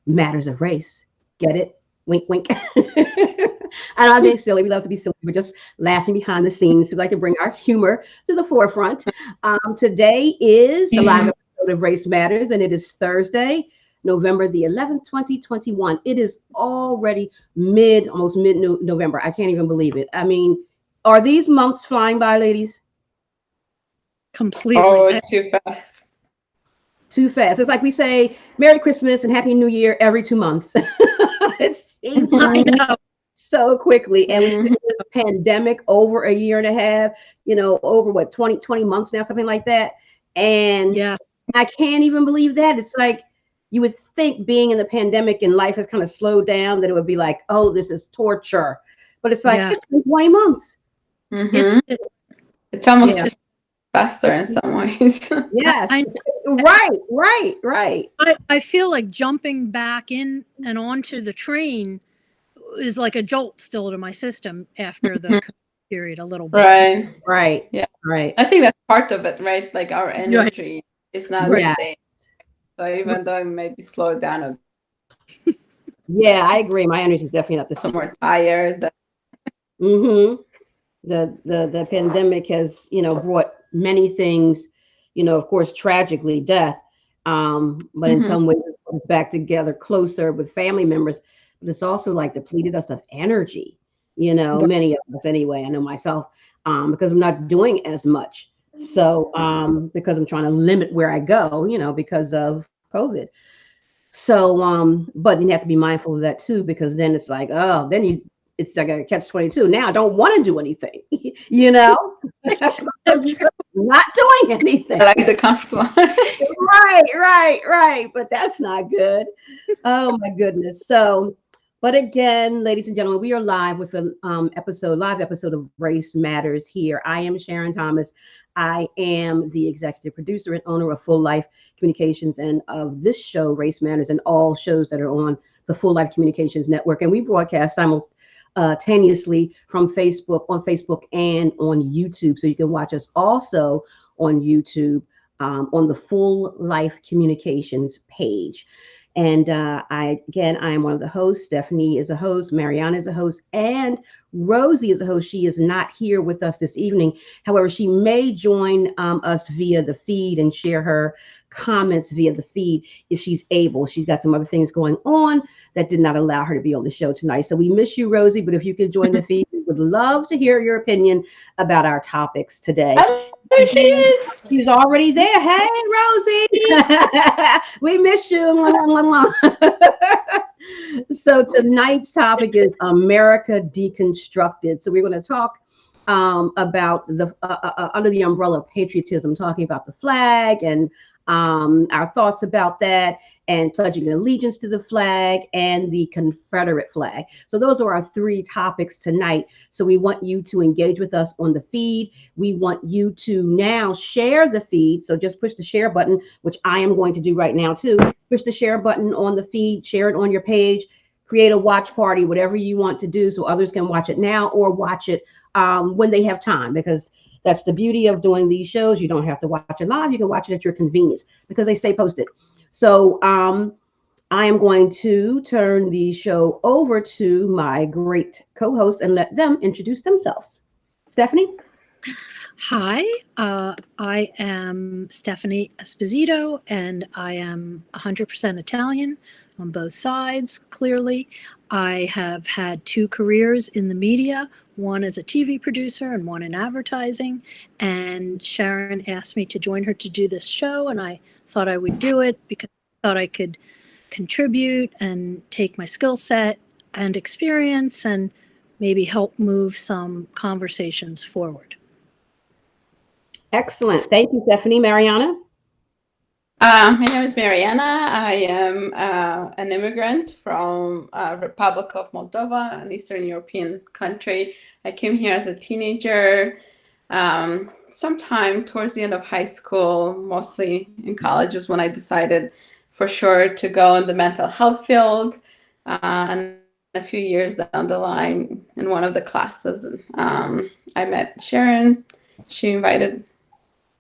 matters of race. Get it? Wink, wink. And I'm being silly. We love to be silly. We're just laughing behind the scenes. We like to bring our humor to the forefront. Today is a live episode of Race Matters, and it is Thursday, November the 11th, 2021. It is already almost mid November. I can't even believe it. I mean, are these months flying by, ladies? Completely. Oh, too fast. Too fast. It's like we say Merry Christmas and Happy New Year every 2 months. It seems like so quickly. And we've been in this pandemic over a year and a half, over what, 20 months now, something like that. And Yeah. I can't even believe that. It's like you would think being in the pandemic and life has kind of slowed down, that it would be like, oh, this is torture. But it's like, it's been 20 months. It's almost faster in some ways. Yes. Right. I feel like jumping back in and onto the train is like a jolt still to my system after the period a little bit. Right. Yeah. Right. I think that's part of it, right? Like our energy is not the same. So even though it may be slowed down a bit. Yeah, I agree. My energy is definitely not the same. Some more tired. The pandemic has, brought many things, of course, tragically death. But in some ways it comes back together closer with family members. But it's also like depleted us of energy, many of us anyway. I know myself, because I'm not doing as much. So because I'm trying to limit where I go, because of COVID. So but you have to be mindful of that too, because then it's like, oh, it's like a catch-22. Now I don't want to do anything, not doing anything. I like the comfortable. Right. But that's not good. Oh my goodness. So, but again, ladies and gentlemen, we are live with a live episode of Race Matters here. I am Sharon Thomas. I am the executive producer and owner of Full Life Communications and of this show, Race Matters, and all shows that are on the Full Life Communications Network. And we broadcast simultaneously on Facebook and on YouTube. So you can watch us also on YouTube on the Full Life Communications page. And I am one of the hosts. Stephanie is a host. Mariana is a host. And Rosie is a host. She is not here with us this evening. However, she may join us via the feed and share her comments via the feed if she's able. She's got some other things going on that did not allow her to be on the show tonight. So we miss you, Rosie. But if you could join the feed, we would love to hear your opinion about our topics today. There she is. She's already there. Hey, Rosie. We miss you. So tonight's topic is America Deconstructed. So we're going to talk about the under the umbrella of patriotism, talking about the flag and our thoughts about that, and pledging allegiance to the flag and the Confederate flag. So those are our three topics tonight. So we want you to engage with us on the feed. We want you to now share the feed. So just push the share button, which I am going to do right now too. Push the share button on the feed, share it on your page, create a watch party, whatever you want to do so others can watch it now or watch it when they have time, because that's the beauty of doing these shows. You don't have to watch it live. You can watch it at your convenience because they stay posted. So I am going to turn the show over to my great co-host and let them introduce themselves. Stephanie? Hi, I am Stephanie Esposito, and I am 100% Italian on both sides, clearly. I have had 2 careers in the media, one as a TV producer and one in advertising. And Sharon asked me to join her to do this show, and I thought I would do it because I thought I could contribute and take my skill set and experience and maybe help move some conversations forward. Excellent. Thank you, Stephanie. Mariana? My name is Mariana. I am an immigrant from Republic of Moldova, an Eastern European country. I came here as a teenager, sometime towards the end of high school, mostly in college was when I decided for sure to go in the mental health field. And a few years down the line in one of the classes, I met Sharon. She invited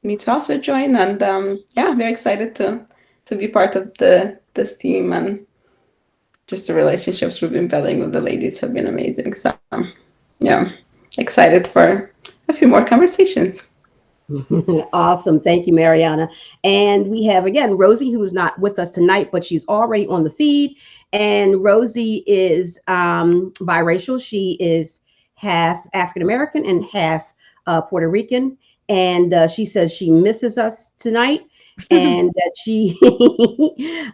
me to also join, and very excited to be part of this team and just the relationships we've been building with the ladies have been amazing. So, yeah, excited for a few more conversations. Awesome. Thank you, Mariana. And we have again Rosie, who is not with us tonight, but she's already on the feed. And Rosie is biracial. She is half African American and half Puerto Rican. And she says she misses us tonight and that she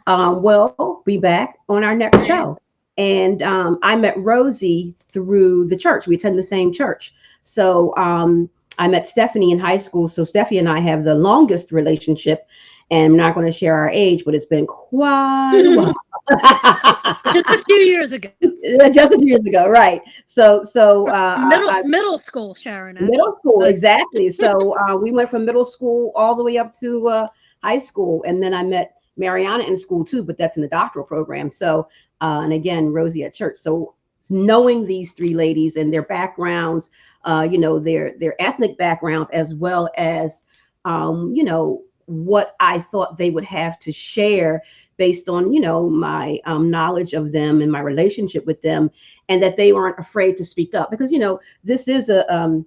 will be back on our next show. And I met Rosie through the church. We attend the same church. So, I met Stephanie in high school. So Steffi and I have the longest relationship, and I'm not going to share our age, but it's been quite a while. Just a few years ago. Just a few years ago, right? Middle school, Sharon. Actually. Middle school, exactly. So we went from middle school all the way up to high school, and then I met Mariana in school too, but that's in the doctoral program. So and again, Rosie at church. So knowing these three ladies and their backgrounds, their ethnic backgrounds, as well as what I thought they would have to share based on my knowledge of them and my relationship with them, and that they weren't afraid to speak up because this is a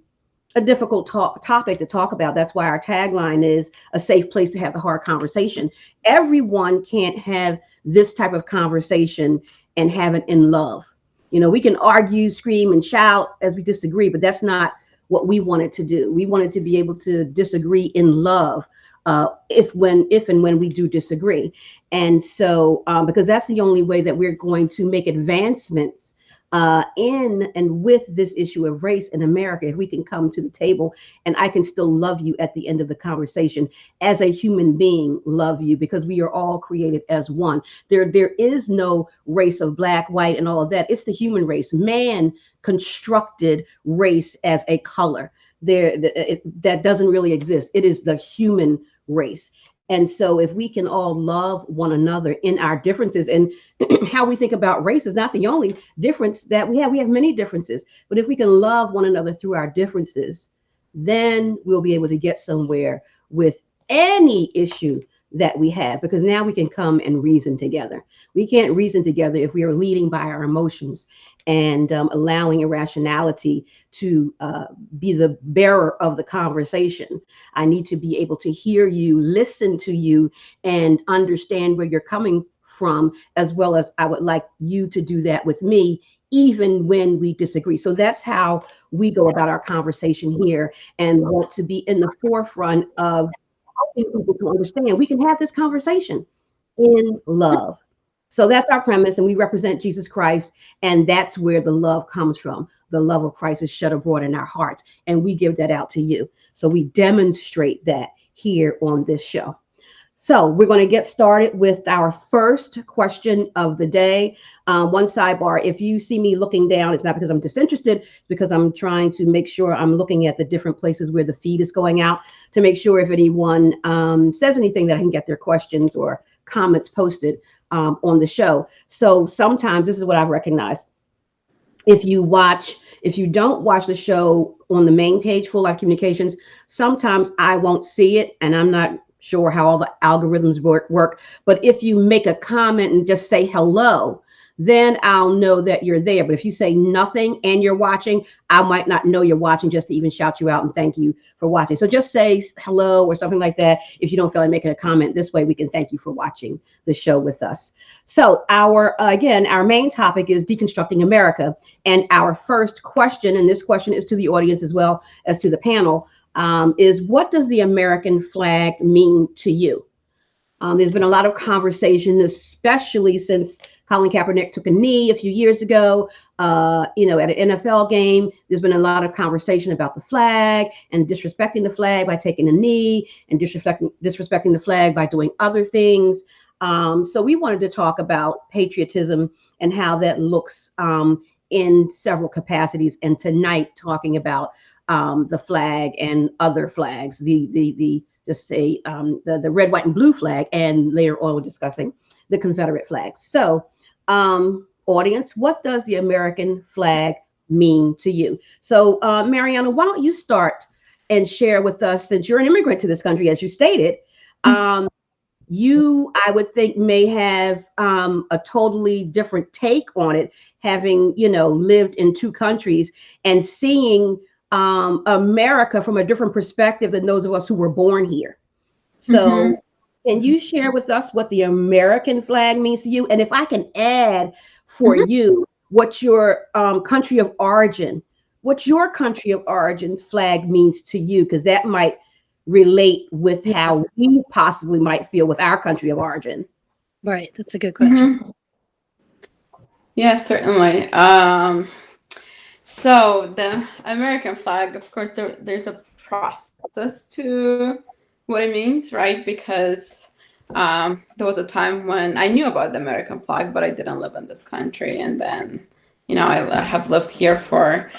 difficult topic to talk about. That's why our tagline is a safe place to have the hard conversation. Everyone can't have this type of conversation and have it in love. We can argue, scream, and shout as we disagree, but that's not what we wanted to do. We wanted to be able to disagree in love, if and when we do disagree. And so, because that's the only way that we're going to make advancements in and with this issue of race in America, if we can come to the table and I can still love you at the end of the conversation as a human being, love you, because we are all created as one. There is no race of black, white, and all of that. It's the human race. Man constructed race as a color. That doesn't really exist. It is the human race. And so if we can all love one another in our differences, and how we think about race is not the only difference that we have many differences, but if we can love one another through our differences, then we'll be able to get somewhere with any issue that we have, because now we can come and reason together. We can't reason together if we are leading by our emotions and allowing irrationality to be the bearer of the conversation. I need to be able to hear you, listen to you, and understand where you're coming from, as well as I would like you to do that with me, even when we disagree. So that's how we go about our conversation here, and want to be in the forefront of helping people to understand we can have this conversation in love. So that's our premise, and we represent Jesus Christ, and that's where the love comes from. The love of Christ is shed abroad in our hearts, and we give that out to you. So we demonstrate that here on this show. So we're going to get started with our first question of the day. One sidebar: if you see me looking down, it's not because I'm disinterested, it's because I'm trying to make sure I'm looking at the different places where the feed is going out to make sure if anyone says anything that I can get their questions or comments posted on the show. So sometimes this is what I've recognized. If you don't watch the show on the main page, Full Life Communications, sometimes I won't see it, and I'm not sure how all the algorithms work. But if you make a comment and just say hello, then I'll know that you're there. But if you say nothing and you're watching, I might not know you're watching just to even shout you out and thank you for watching. So just say hello or something like that if you don't feel like making a comment. This way we can thank you for watching the show with us. So our main topic is deconstructing America. And our first question, and this question is to the audience as well as to the panel, is what does the American flag mean to you? There's been a lot of conversation, especially since Colin Kaepernick took a knee a few years ago, at an NFL game. There's been a lot of conversation about the flag and disrespecting the flag by taking a knee, and disrespecting the flag by doing other things. So we wanted to talk about patriotism and how that looks in several capacities. And tonight, talking about the flag and other flags, the red, white, and blue flag, and later on we're discussing the Confederate flag. So, audience, what does the American flag mean to you? So, Mariana, why don't you start and share with us, since you're an immigrant to this country, as you stated, You, I would think, may have a totally different take on it, having, lived in two countries and seeing America from a different perspective than those of us who were born here. Mm-hmm. So, can you share with us what the American flag means to you? And if I can add for Mm-hmm. you what your country of origin, what your country of origin flag means to you, because that might relate with Yeah, how we possibly might feel with our country of origin. right. That's a good question. Mm-hmm. Yeah, certainly. So the American flag, of course, there's a process to what it means, right? Because there was a time when I knew about the American flag, but I didn't live in this country. And then, I have lived here for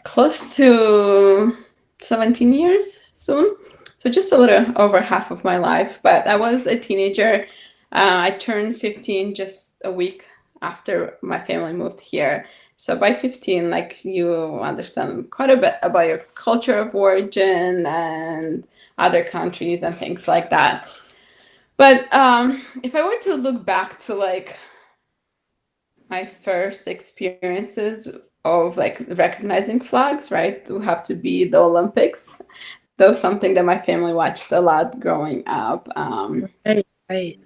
close to 17 years soon. So just a little over half of my life. But I was a teenager. I turned 15 just a week after my family moved here. So by 15, like you understand quite a bit about your culture of origin and other countries and things like that. But if I were to look back to like my first experiences of like recognizing flags, right, would have to be the Olympics. That was something that my family watched a lot growing up. Right, right,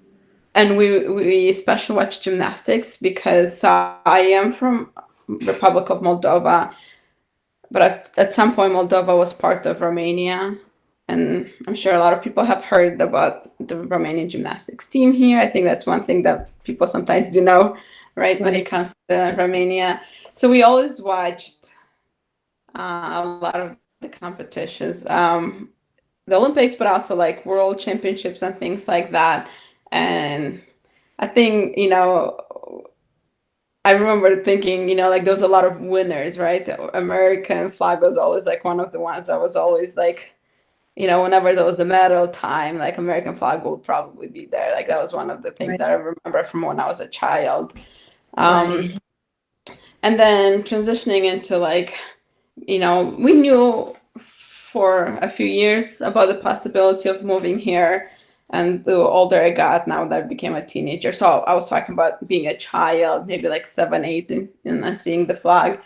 And we especially watched gymnastics because I am from Republic of Moldova, but at some point Moldova was part of Romania, and I'm sure a lot of people have heard about the Romanian gymnastics team here. I think that's one thing that people sometimes do know, right, when it right. comes to Romania. So we always watched a lot of the competitions, the Olympics, but also like world championships and things like that. And I think, I remember thinking, like there was a lot of winners, right? The American flag was always like one of the ones that was always like, whenever there was the medal time, like American flag would probably be there. Like that was one of the things Right, that I remember from when I was a child. Um, right. and then transitioning into like, we knew for a few years about the possibility of moving here. And the older I got, now that I became a teenager. So I was talking about being a child, maybe like 7, 8, and seeing the flag,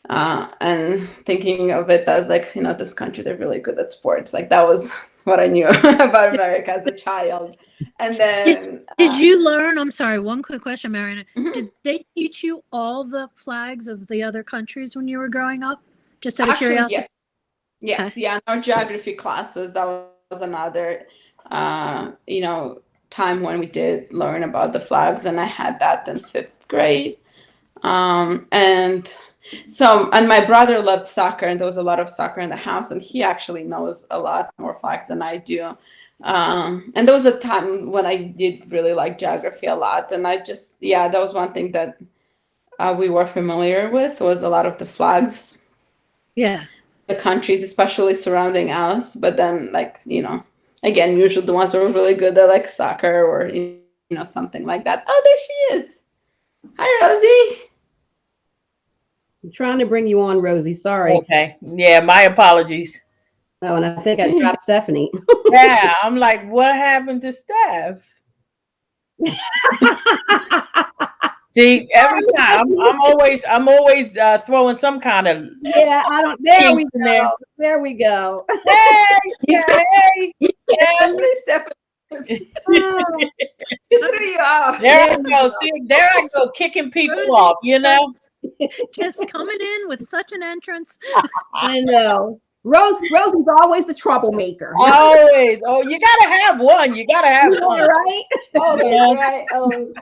and thinking of it as like, this country, they're really good at sports. Like that was what I knew about America as a child. And Did then, did you learn? I'm sorry, one quick question, Mariana. mhm. Did they teach you all the flags of the other countries when you were growing up? Just out of Actually, curiosity? yes. Okay. Yes, yeah, in our geography classes, that was another, time when we did learn about the flags, and I had that in fifth grade. And so, and my brother loved soccer, and there was a lot of soccer in the house, and he actually knows a lot more flags than I do. And there was a time when I did really like geography a lot, and yeah, that was one thing that we were familiar with was a lot of the flags, Yeah. the countries, especially surrounding us. But then, like, again, usually the ones who are really good at like soccer or something like that. Oh, there she is. Hi, Rosie. I'm trying to bring you on, Rosie. Sorry. Okay. Yeah, my apologies. Oh, and I think I dropped Stephanie. Yeah, I'm like, what happened to Steph? See, every time I'm always throwing some kind of Yeah, I don't. There kink we in there. go. There we go. Hey, Steph, hey, Steph. Definitely, Stephanie. Oh, She threw you off. There there I we go. go. See, there I go, kicking people Rosie's off. You know. just coming in with such an entrance. I know. Rosie's always the troublemaker. Always. Oh, you gotta have one. You gotta have Yeah, one. right. You Always, know, right? Oh,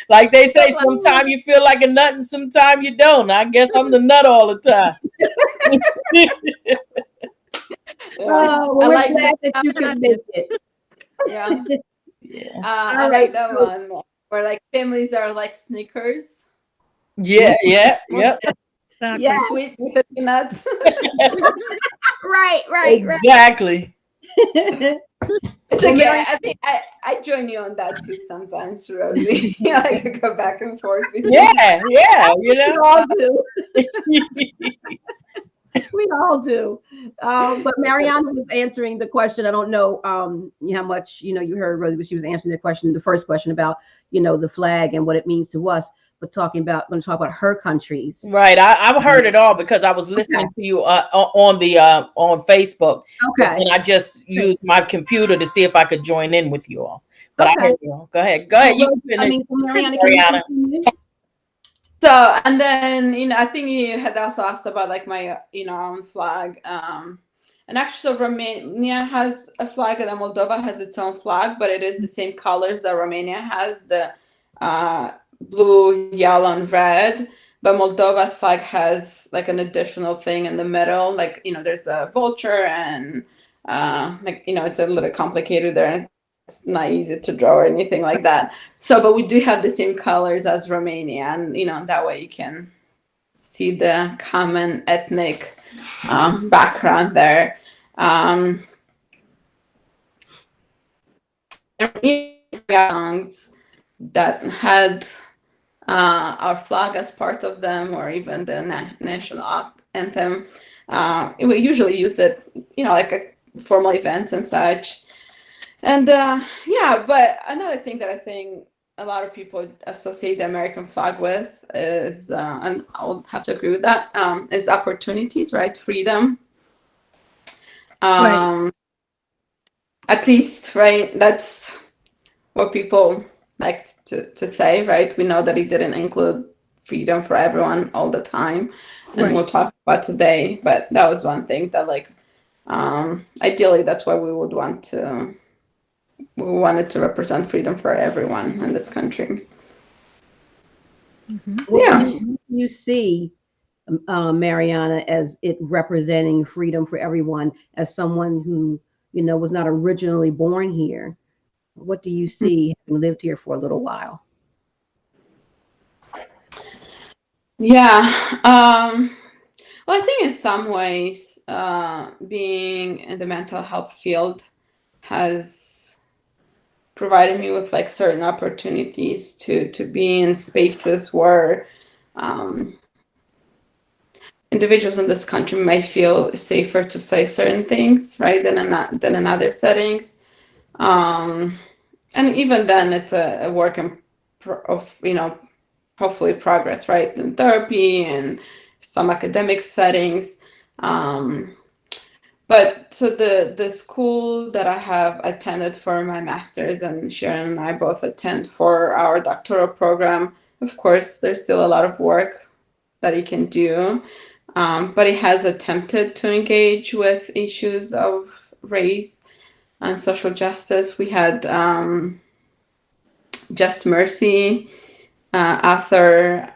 like they say, so sometimes you feel like a nut and sometimes you don't. I guess I'm the nut all the time. yeah. Oh, well, I we're like glad that that. you could make it. Yeah. Yeah. I All like right. that So, one where like families are like Snickers. Yeah. Yeah. Most Yep. yeah. Exactly. sweet with the peanuts. Right. Right. Exactly. Right. It's Well, okay. Mary, I think I join you on that too sometimes, Rosie. I like to go back and forth between. Yeah. Yeah. You we know. all do. We all do. But Mariana was answering the question. I don't know how much you heard Rosie, but she was answering the question, the first question about the flag and what it means to us. But going to talk about her countries. Right. I've heard it all because I was listening to you on Facebook. Okay. And I just used my computer to see if I could join in with you all. But Okay. I heard you all. Go ahead. Go ahead. You finish. Mariana, Mariana. So, and then, I think you had also asked about like my, own flag. And actually, so Romania has a flag and then Moldova has its own flag, but it is the same colors that Romania has, the blue, yellow, and red. But Moldova's flag has like an additional thing in the middle. Like, there's a vulture and it's a little complicated there. It's not easy to draw or anything like that. So, but we do have the same colors as Romania, and that way you can see the common ethnic background there. Songs that had our flag as part of them, or even the national anthem. We usually use it, like a formal events and such. And but another thing that I think a lot of people associate the American flag with is, and I would have to agree with that, is opportunities, right? Freedom. Right. At least, right? That's what people like to say, right? We know that it didn't include freedom for everyone all the time, and we'll talk about today. But that was one thing that, like, ideally, that's why we wanted to represent freedom for everyone in this country. Mm-hmm. What do you see, Mariana, as it representing freedom for everyone, as someone who, was not originally born here? What do you see having lived here for a little while? Yeah. Well, I think in some ways, being in the mental health field has provided me with like certain opportunities to be in spaces where individuals in this country might feel safer to say certain things, right, than in other settings. And even then, it's a work of hopefully progress, right, in therapy and some academic settings. But so the school that I have attended for my master's, and Sharon and I both attend for our doctoral program, of course, there's still a lot of work that it can do. But it has attempted to engage with issues of race and social justice. We had Just Mercy author.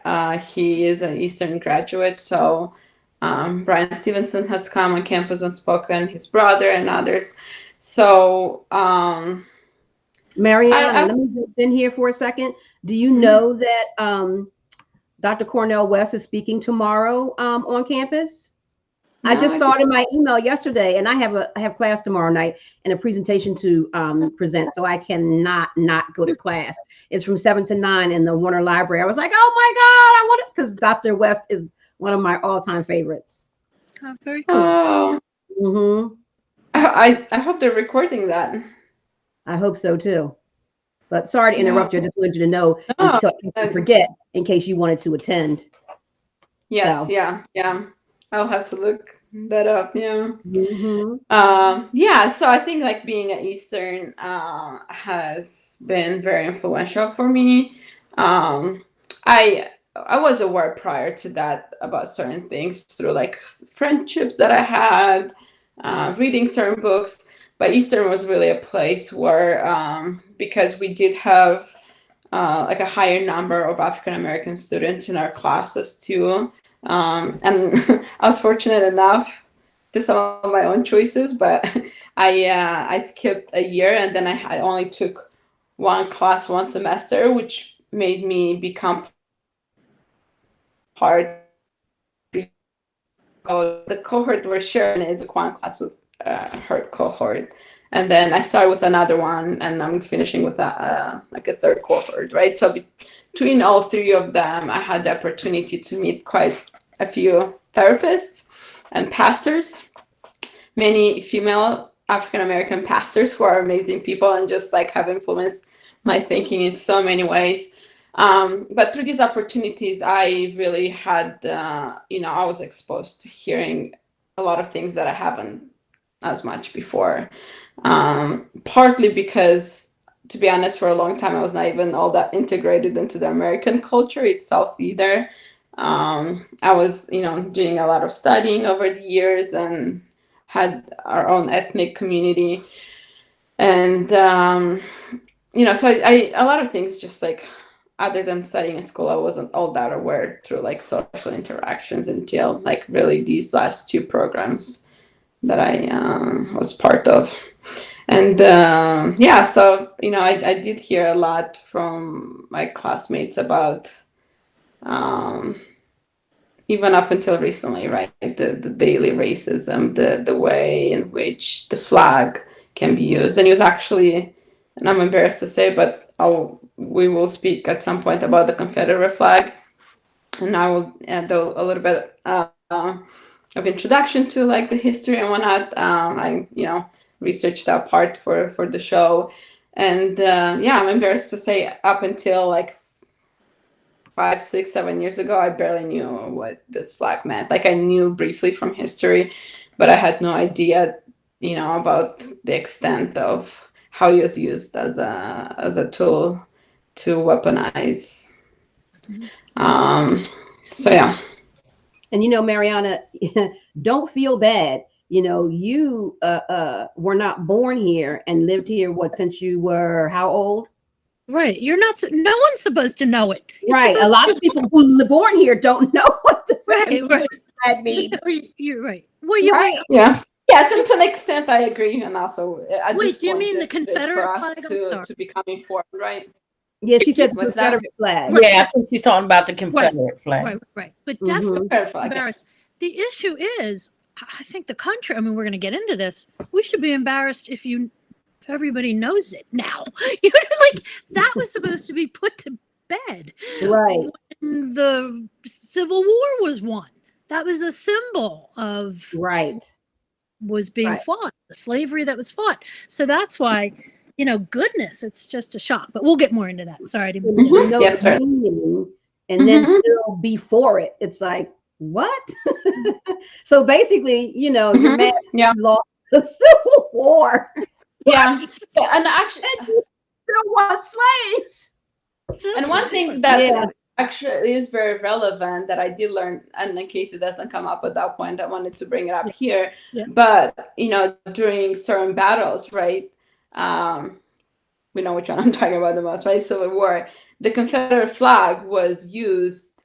He is an Eastern graduate, so Brian Stevenson has come on campus and spoken, his brother and others. So Mariana, let me jump in here for a second. Do you know that Dr. Cornell West is speaking tomorrow on campus? No, I just saw it in my email yesterday, and I have class tomorrow night and a presentation to present, so I cannot not go to class. It's from 7 to 9 in the Warner Library. I was like, oh my God, I want it, because Dr. West is one of my all-time favorites. Oh, very cool. Mm-hmm. I hope they're recording that. I hope so too. But sorry to interrupt you. I just wanted you to know, so I forget, in case you wanted to attend. Yes, so. Yeah. I'll have to look that up. Yeah. Mm-hmm. So I think like being at Eastern has been very influential for me. I was aware prior to that about certain things through like friendships that I had, reading certain books. But Eastern was really a place where, because we did have like a higher number of African American students in our classes too. And I was fortunate enough to some of my own choices, but I skipped a year, and then I only took one class one semester, which made me become part of the cohort where Sharon is, one class with her cohort. And then I started with another one, and I'm finishing with like a third cohort, right? So between all three of them, I had the opportunity to meet quite a few therapists. and pastors, many female African American pastors who are amazing people and just like have influenced my thinking in so many ways. But through these opportunities, I really had, I was exposed to hearing a lot of things that I haven't as much before. Partly because, to be honest, for a long time, I was not even all that integrated into the American culture itself either. I was, doing a lot of studying over the years and had our own ethnic community. And, so I a lot of things just like, other than studying in school, I wasn't all that aware through like social interactions until like really these last two programs that I was part of. And so I did hear a lot from my classmates about even up until recently, right? The daily racism, the way in which the flag can be used. And it was actually, and I'm embarrassed to say, but we will speak at some point about the Confederate flag. And I will add a little bit of introduction to like the history and whatnot. I researched that part for the show, and I'm embarrassed to say, up until like 5, 6, 7 years ago, I barely knew what this flag meant. Like I knew briefly from history, but I had no idea, about the extent of how it was used as a tool to weaponize. So yeah. And Mariana, don't feel bad. You were not born here and lived here since you were how old? Right. You're not. No one's supposed to know it. Right. A lot of people who were born here don't know what the right. flag means. You're right. Well, you right. Yeah. Yes, and to an extent, I agree. And also, at wait, this do you point, mean the Confederate for us flag? to become informed, right? Yeah, she said What's Confederate that? flag. Right. Yeah, I think she's talking about the Confederate flag. Right. But definitely flag, embarrassed. Yeah. The issue is, I think the country, I mean, we're going to get into this. We should be embarrassed if everybody knows it now. Like that was supposed to be put to bed. Right. When the Civil War was won. That was a symbol of was being fought, the slavery that was fought. So that's why, goodness, it's just a shock. But we'll get more into that. Sorry, I didn't yes, sir. And then still be for it. It's like, what? So basically, you're mad you lost the Civil War. Yeah. And actually, you still want slaves. And one thing that actually is very relevant that I did learn, and in case it doesn't come up at that point, I wanted to bring it up here. Yeah. But during certain battles, right? We know which one I'm talking about the most, right? Civil War. The Confederate flag was used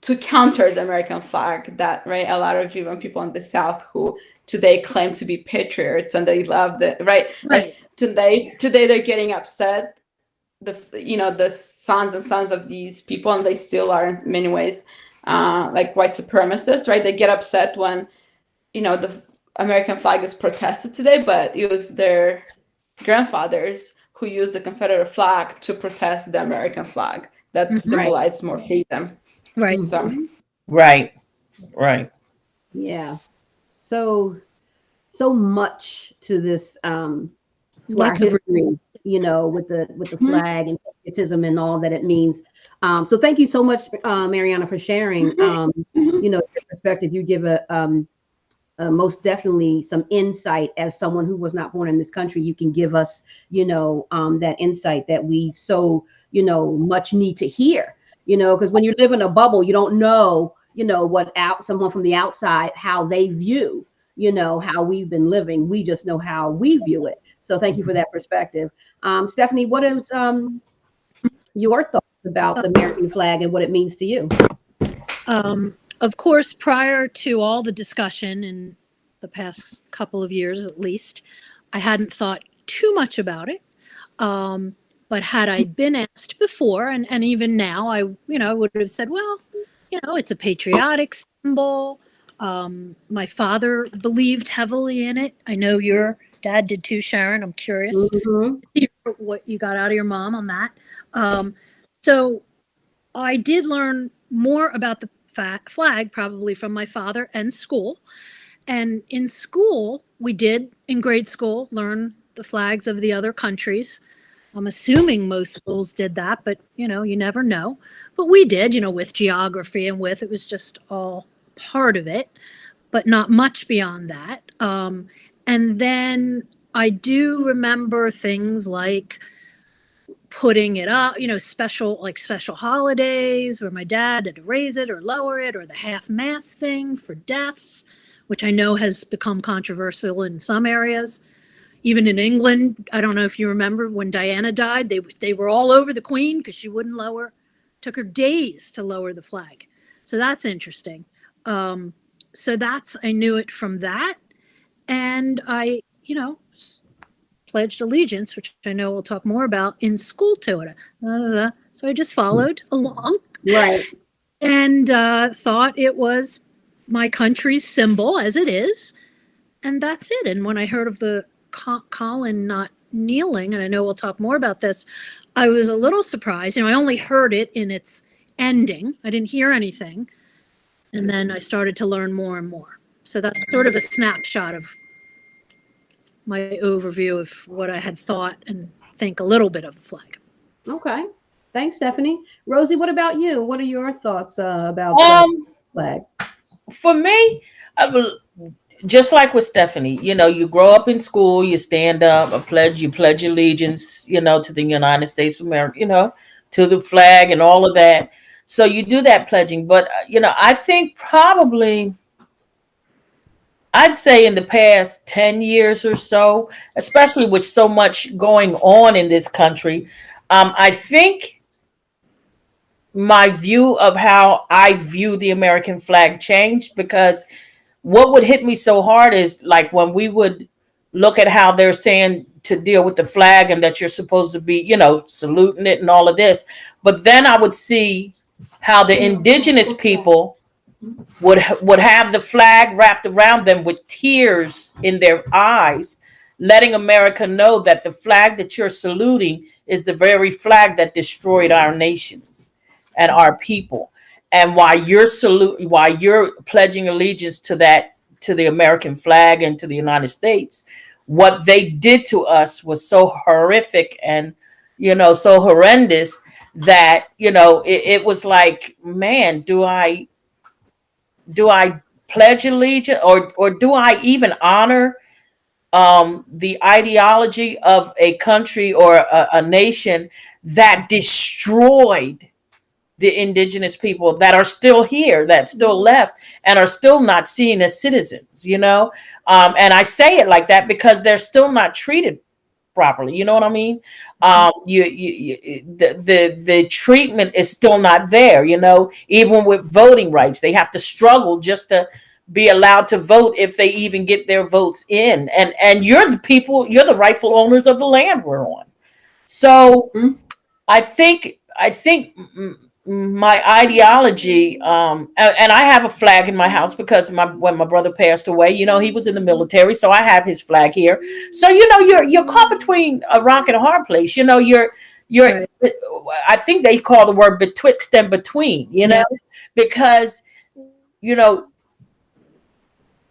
to counter the American flag. That, right? A lot of even people in the South who today claim to be patriots and they love the right. Like today they're getting upset. The sons of these people, and they still are in many ways like white supremacists, right? They get upset when the American flag is protested today, but it was their grandfathers who used the Confederate flag to protest the American flag that symbolized more freedom. Right. So. Right. Yeah. So much to this lots of history, with the flag and patriotism and all that it means. So thank you so much, Mariana, for sharing. Your perspective. You give a most definitely some insight as someone who was not born in this country. You can give us, that insight that we so, much need to hear. Because when you live in a bubble, you don't know, what someone from the outside, how they view, how we've been living. We just know how we view it. So thank you for that perspective. Stephanie, what is your thoughts about the American flag and what it means to you? Of course, prior to all the discussion in the past couple of years, at least, I hadn't thought too much about it. But had I been asked before, and even now, I would have said, well, it's a patriotic symbol. My father believed heavily in it. I know your dad did too, Sharon. I'm curious what you got out of your mom on that. So I did learn more about the flag probably from my father and school. And in school, we did in grade school learn the flags of the other countries. I'm assuming most schools did that, but you never know. But we did, with geography and it was just all part of it, but not much beyond that. And then I do remember things like putting it up, special holidays where my dad had to raise it or lower it, or the half mast thing for deaths, which I know has become controversial in some areas. Even in England, I don't know if you remember when Diana died, they were all over the Queen because she wouldn't lower. Took her days to lower the flag. So that's interesting. So I knew it from that. And I, pledged allegiance, which I know we'll talk more about in school to it. So I just followed along. Right. And thought it was my country's symbol, as it is. And that's it. And when I heard of the Colin not kneeling, and I know we'll talk more about this, I was a little surprised. I only heard it in its ending. I didn't hear anything. And then I started to learn more and more. So that's sort of a snapshot of my overview of what I had thought and think a little bit of the flag. Okay. Thanks, Stephanie. Rosie, what about you? What are your thoughts about the flag? For me, just like with Stephanie, you grow up in school, you stand up, you pledge allegiance, to the United States of America, to the flag and all of that. So you do that pledging. But, I think probably, I'd say in the past 10 years or so, especially with so much going on in this country, I think my view of how I view the American flag changed, because what would hit me so hard is like when we would look at how they're saying to deal with the flag and that you're supposed to be, saluting it and all of this. But then I would see how the indigenous people would have the flag wrapped around them with tears in their eyes, letting America know that the flag that you're saluting is the very flag that destroyed our nations and our people. And while you're pledging allegiance to the American flag and to the United States, what they did to us was so horrific and so horrendous that it was like, man, do I pledge allegiance, or do I even honor the ideology of a country or a nation that destroyed the indigenous people that are still here, that still left, and are still not seen as citizens, and I say it like that because they're still not treated properly. You know what I mean? The treatment is still not there. Even with voting rights, they have to struggle just to be allowed to vote, if they even get their votes in. And you're the rightful owners of the land we're on. So I think my ideology, and I have a flag in my house because when my brother passed away, he was in the military, so I have his flag here. So you're caught between a rock and a hard place. You're Right. I think they call the word betwixt and between. Because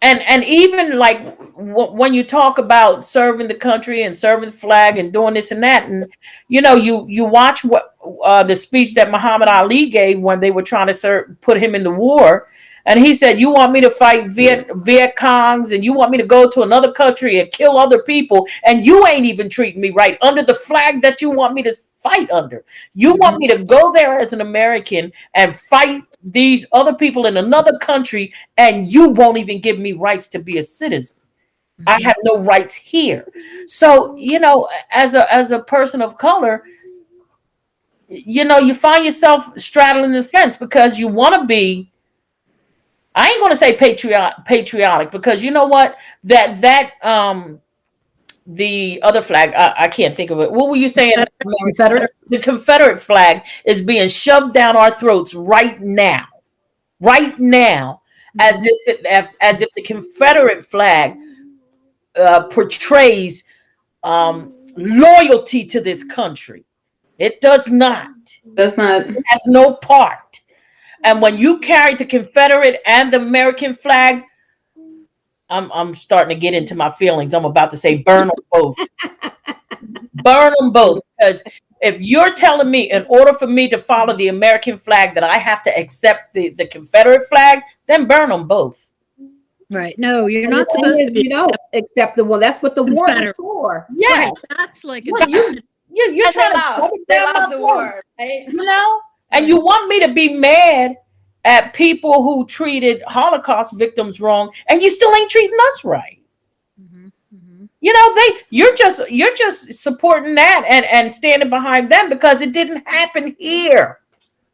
and even like when you talk about serving the country and serving the flag and doing this and that, and you watch what the speech that Muhammad Ali gave when they were trying to put him in the war, and he said, "You want me to fight Viet Congs, and you want me to go to another country and kill other people, and you ain't even treating me right under the flag that you want me to fight under. You want me to go there as an American and fight these other people in another country, and you won't even give me rights to be a citizen. I have no rights here." So, as a person of color, you find yourself straddling the fence because you want to be, I ain't going to say patriotic, because you know what, the other flag, I can't think of it. What were you saying? Confederate. The Confederate flag is being shoved down our throats right now, as if the Confederate flag portrays loyalty to this country. It does not. Does not. It has no part. And when you carry the Confederate and the American flag, I'm starting to get into my feelings. I'm about to say burn them both. Burn them both. Because if you're telling me in order for me to follow the American flag that I have to accept the Confederate flag, then burn them both. Right. No, you're And the not thing supposed is, to be you don't accept the one. That's what the war is Confederate. for. Yes. Right. That's like a Well, you're And trying to shove it they down my love the throat, war, right? you know? And you want me to be mad at people who treated Holocaust victims wrong, and you still ain't treating us right. Mhm, mhm. You know, you're just supporting that and standing behind them because it didn't happen here.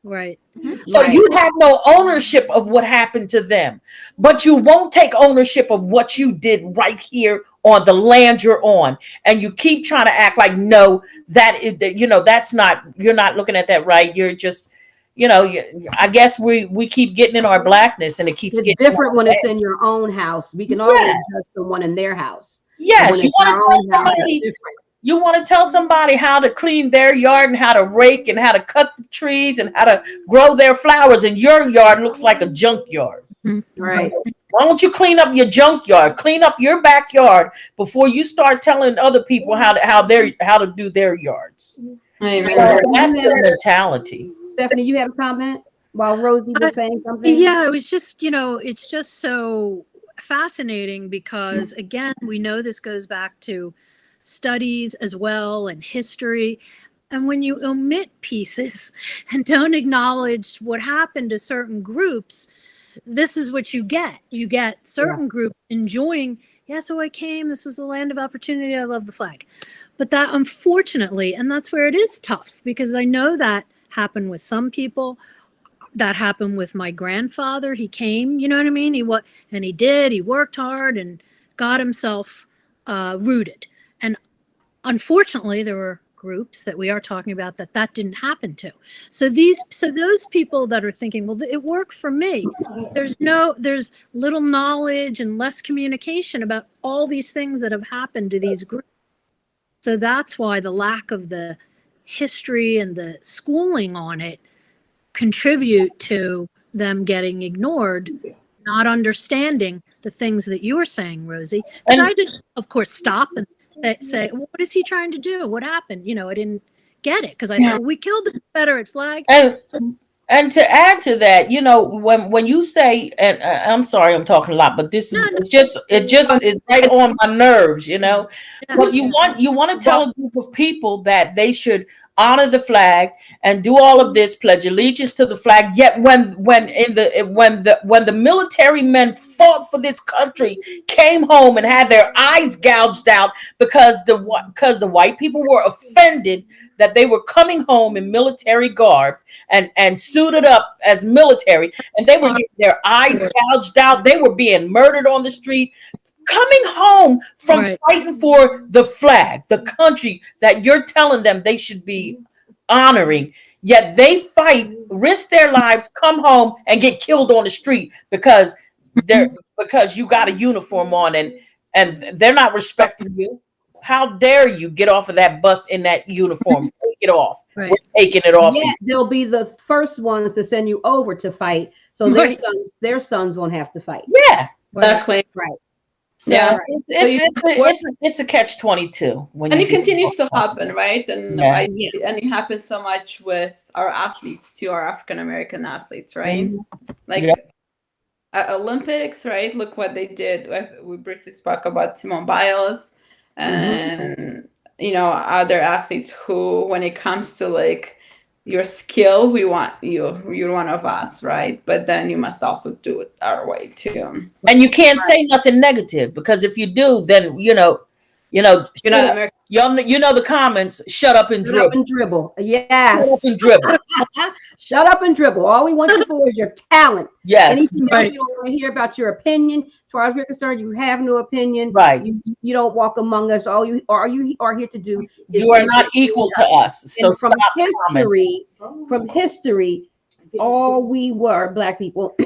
Right. So Right. you have no ownership of what happened to them, but you won't take ownership of what you did right here on the land you're on. And you keep trying to act like, no, that's not, you're not looking at that right. You're just, I guess we keep getting in our blackness, and it keeps It's getting in different our when it's bad. in your own house. We can always Yes. judge the one in their house. But when Yes. it's our own house, it's different. You want to tell somebody how to clean their yard and how to rake and how to cut the trees and how to grow their flowers, and your yard looks like a junkyard. Mhm. Right. Why don't you clean up your junkyard? Clean up your backyard before you start telling other people how to do their yards. Amen. That's the mentality. Stephanie, you had a comment while Rosie was saying something? Yeah, it was just, it's just so fascinating because, again, we know this goes back to studies as well and history. And when you omit pieces and don't acknowledge what happened to certain groups, this is what you get. You get certain groups enjoying, yeah, so I came, this was the land of opportunity, I love the flag. But that, unfortunately, and that's where it is tough, because I know that happened with some people. That happened with my grandfather. He came, you know what I mean? He worked hard and got himself rooted. And unfortunately, there were groups that we are talking about that didn't happen to. So those people that are thinking, well, it worked for me. There's little knowledge and less communication about all these things that have happened to these groups. So that's why the lack of the history and the schooling on it contribute to them getting ignored, not understanding the things that you were saying, Rosie. Because I did, of course, stop and say, well, what is he trying to do? What happened? I didn't get it because I thought, well, we killed the Confederate flag. And to add to that, when you say, and I'm sorry, I'm talking a lot, but this is just is right on my nerves, But you want to tell a group of people that they should honor the flag and do all of this, pledge allegiance to the flag. Yet when the military men fought for this country, came home and had their eyes gouged out because the white people were offended that they were coming home in military garb and suited up as military, and they were getting their eyes gouged out. They were being murdered on the street, coming home from fighting for the flag, the country that you're telling them they should be honoring. Yet they fight, risk their lives, come home and get killed on the street because you got a uniform on and they're not respecting you. How dare you get off of that bus in that uniform? Take it off. Right. We're taking it off. Yeah, they'll be the first ones to send you over to fight, so their sons won't have to fight. Yeah, exactly. Right. So Yeah. it's a catch-22 and it continues to happen, right? And yes. and it happens so much with our athletes too, our African American athletes, right? Mm-hmm. Like at Olympics, right? Look what they did. We briefly spoke about Simone Biles and other athletes who, when it comes to like your skill, we want you're one of us, right? But then you must also do it our way too. And you can't say nothing negative, because if you do, then you're not American. The comments. Shut up and dribble. Shut up and dribble. Yes. Shut up and dribble. Shut up and dribble. All we want you for is your talent. Yes. Anything else, we don't want to hear about your opinion. As far as we're concerned, you have no opinion. Right. You don't walk among us. All you are here to do is you are not equal to us. So from history, all we were, Black people,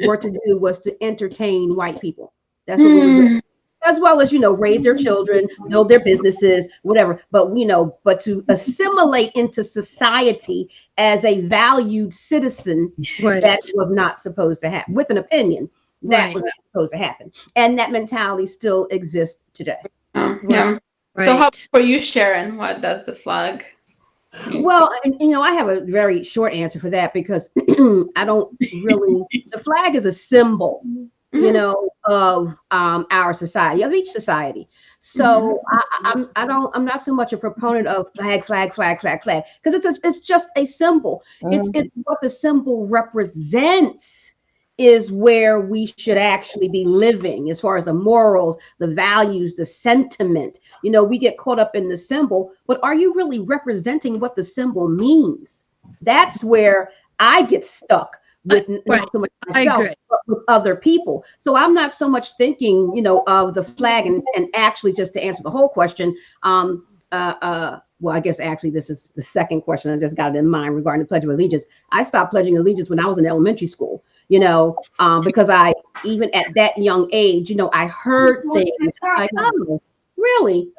were to do was to entertain white people. That's what we were doing. as well as, raise their children, build their businesses, whatever. But, but to assimilate into society as a valued citizen, that Right. was not supposed to happen. With an opinion, that Right. was not supposed to happen. And that mentality still exists today. Right. Yeah. So how Right. for you, Sharon? What does the flag mean to Well, and, I have a very short answer for that because I don't really, the flag is a symbol, you? of our society, of each society. So I'm not so much a proponent of flag, flag, flag, flag, flag, because it's just a symbol. It's what the symbol represents is where we should actually be living as far as the morals, the values, the sentiment. We get caught up in the symbol, but are you really representing what the symbol means? That's where I get stuck with Right. not so much I myself, agree. but with other people. So I'm not so much thinking, of the flag and actually just to answer the whole question, well, I guess actually this is the second question. I just got it in mind regarding the Pledge of Allegiance. I stopped pledging allegiance when I was in elementary school, because I, even at that young age, I heard things like, oh, really?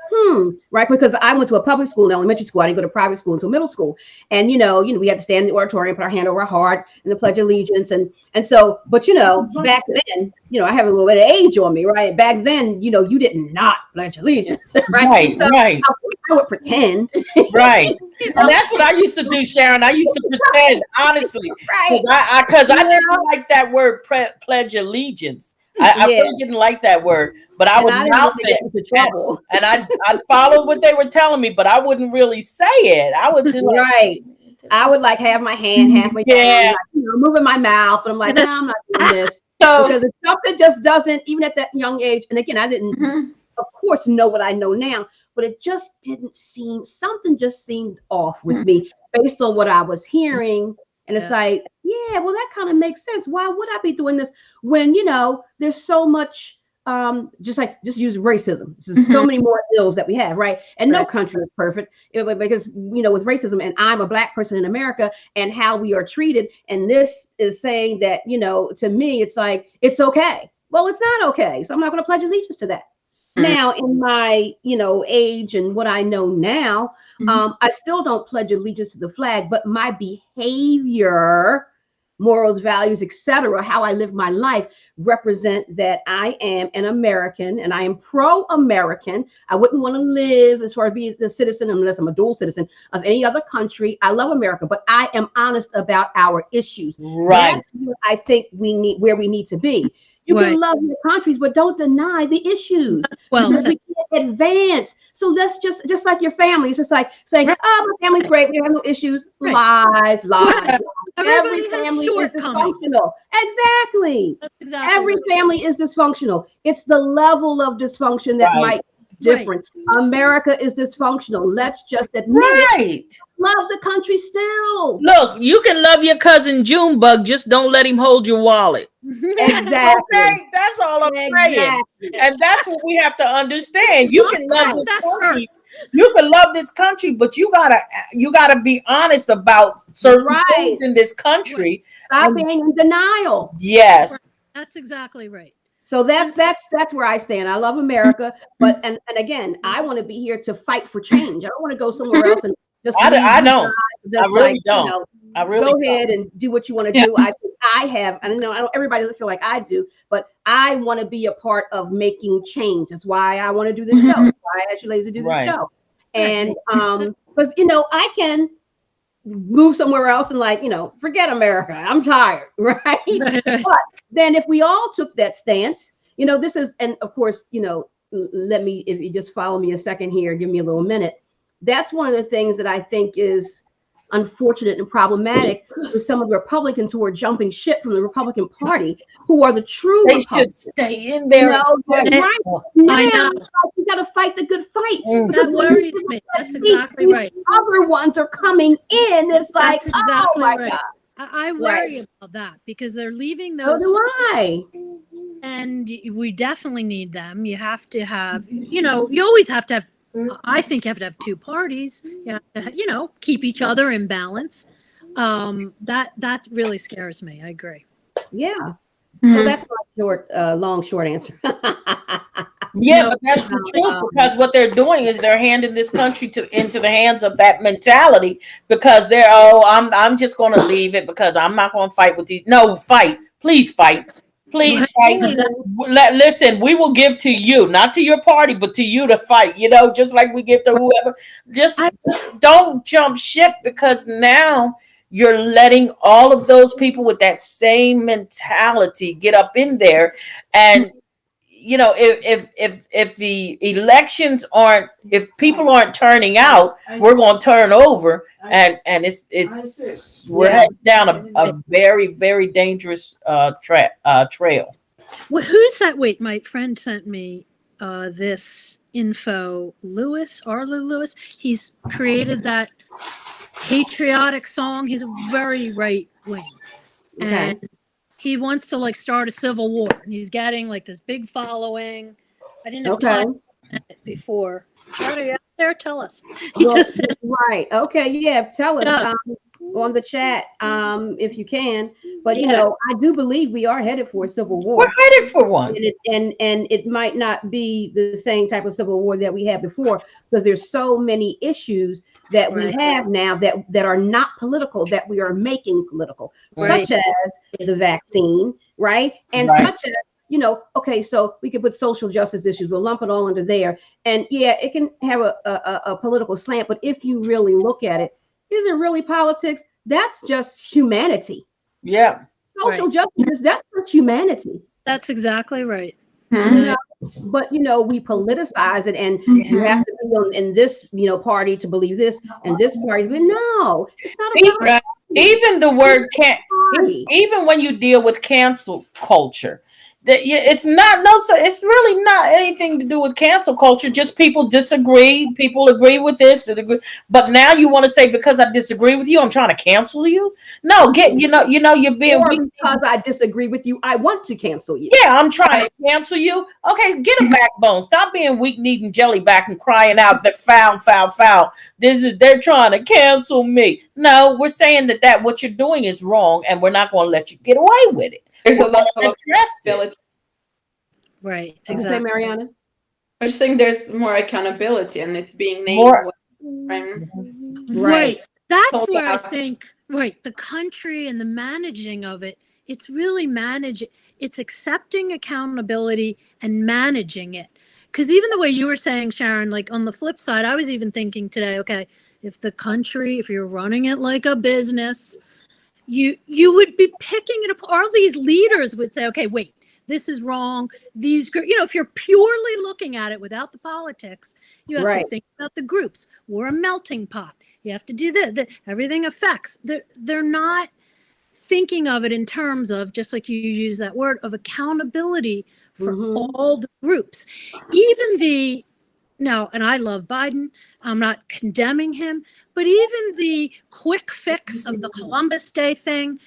Right. Because I went to a public school in elementary school. I didn't go to private school until middle school. And, we had to stand in the auditorium, put our hand over our heart and the Pledge of Allegiance. And so, but, back then, I have a little bit of age on me, right? Back then, you did not pledge allegiance, right? Right, So right, I would pretend. right. And that's what I used to do, Sharon. I used to pretend, honestly, Right. because I didn't like that word pledge allegiance. I Yeah. really didn't like that word, but I And would I didn't mouth want to get it, into trouble. and I'd follow what they were telling me, but I wouldn't really say it. I was just like, Right. I would like have my hand halfway down, yeah, like, moving my mouth, but I'm like, no, I'm not doing this So because it's something just doesn't, even at that young age. And again, I didn't, of course, know what I know now, but it just didn't seem, something just seemed off with me based on what I was hearing. And it's like, yeah, well, that kind of makes sense. Why would I be doing this when, there's so much, just use racism. There's so many more ills that we have, right? And no country is perfect because, with racism, and I'm a Black person in America and how we are treated. And this is saying that, to me, it's like, it's okay. Well, it's not okay. So I'm not going to pledge allegiance to that. Now, in my, age and what I know now, I still don't pledge allegiance to the flag, but my behavior, morals, values, etc., how I live my life represent that I am an American and I am pro-American. I wouldn't want to live as far as being the citizen, unless I'm a dual citizen, of any other country. I love America, but I am honest about our issues. right, That's where I think where we need to be. You can love your countries, but don't deny the issues because we can't advance. So let's just like your family. It's just like saying, oh, my family's great. We have no issues. Lies, lies. Every family is dysfunctional. Exactly. That's exactly Every family is dysfunctional. It's the level of dysfunction that might be different. America is dysfunctional. Let's just admit it. Love the country still. Look, you can love your cousin Junebug, just don't let him hold your wallet. Exactly. Okay, that's all I'm saying. And that's what we have to understand. You can love this country. You can love this country, but you gotta be honest about certain things in this country. Stop being in denial. Yes. That's exactly right. So that's where I stand. I love America, but and again, I want to be here to fight for change. I don't want to go somewhere else and just I don't. I really don't. I really go ahead and do what you want to do. I think I don't know everybody doesn't feel like I do, but I want to be a part of making change. That's why I want to do this show. That's why I asked you ladies to do this show. And because I can move somewhere else and forget America. I'm tired, right? But then if we all took that stance, this is, and of course, let me, if you just follow me a second here, give me a little minute. That's one of the things that I think is unfortunate and problematic with some of the Republicans who are jumping ship from the Republican Party, who are the true Republicans. Should stay in there. Right. I know. You got to fight the good fight. That worries me. That's exactly right. Other ones are coming in. It's like, that's exactly oh my right. God. I worry about that because they're leaving those. So do I. And we definitely need them. You have to have, you always have to have, I think you have to have two parties. You have to, keep each other in balance. That really scares me. I agree. Yeah. So that's my long, short answer. Yeah, but that's the truth, because what they're doing is they're handing this country into the hands of that mentality, because they're, I'm just going to leave it because I'm not going to fight with these. No, fight, please fight, please fight. Listen, we will give to you, not to your party, but to you to fight. Just like we give to whoever. Just don't jump ship, because now you're letting all of those people with that same mentality get up in there. And if the elections aren't, if people aren't turning out, we're going to turn over, and we're heading down a very, very dangerous trail. Well, who's that? Wait, my friend sent me this info. Arlo Lewis. He's created that patriotic song. He's a very right wing, and he wants to like start a civil war, and he's getting like this big following. I didn't have time before. Are you out there? Tell us. He just said, right. Okay. Yeah. Tell us on the chat if you can. But I do believe we are headed for a civil war. We're headed for one, and it might not be the same type of civil war that we had before, because there's so many issues that we have now that are not political, that we are making political, such as the vaccine, right? And such as okay, so we could put social justice issues, we'll lump it all under there. And it can have a political slant, but if you really look at it, is it really politics? That's just humanity. Yeah. Social justice, that's just humanity. That's exactly right. But we politicize it, and you have to be in this party to believe this, and this party. But no, it's not about even the word can't. Even when you deal with cancel culture, it's not it's really not anything to do with cancel culture. Just people disagree. People agree with this, but now you want to say, because I disagree with you, I'm trying to cancel you. No, you're being weak. Because I disagree with you, I want to cancel you. Yeah, I'm trying to cancel you. Okay, get a backbone. Stop being weak-kneed jellyback and crying out that foul. They're trying to cancel me. No, we're saying that what you're doing is wrong, and we're not going to let you get away with it. There's a lot of accountability. Right, exactly. Okay, Mariana? I just think there's more accountability, and it's being named. More. Right. That's where I think, the country and the managing of it, it's really it's accepting accountability and managing it. Because even the way you were saying, Sharon, like on the flip side, I was even thinking today, okay, if you're running it like a business, you would be picking it up. All these leaders would say, okay, wait, this is wrong. If you're purely looking at it without the politics, you have to think about the groups. We're a melting pot. You have to do that. Everything affects. They're not thinking of it in terms of, just like you use that word, of accountability for all the groups. Even and I love Biden. I'm not condemning him, but even the quick fix of the Columbus Day thing,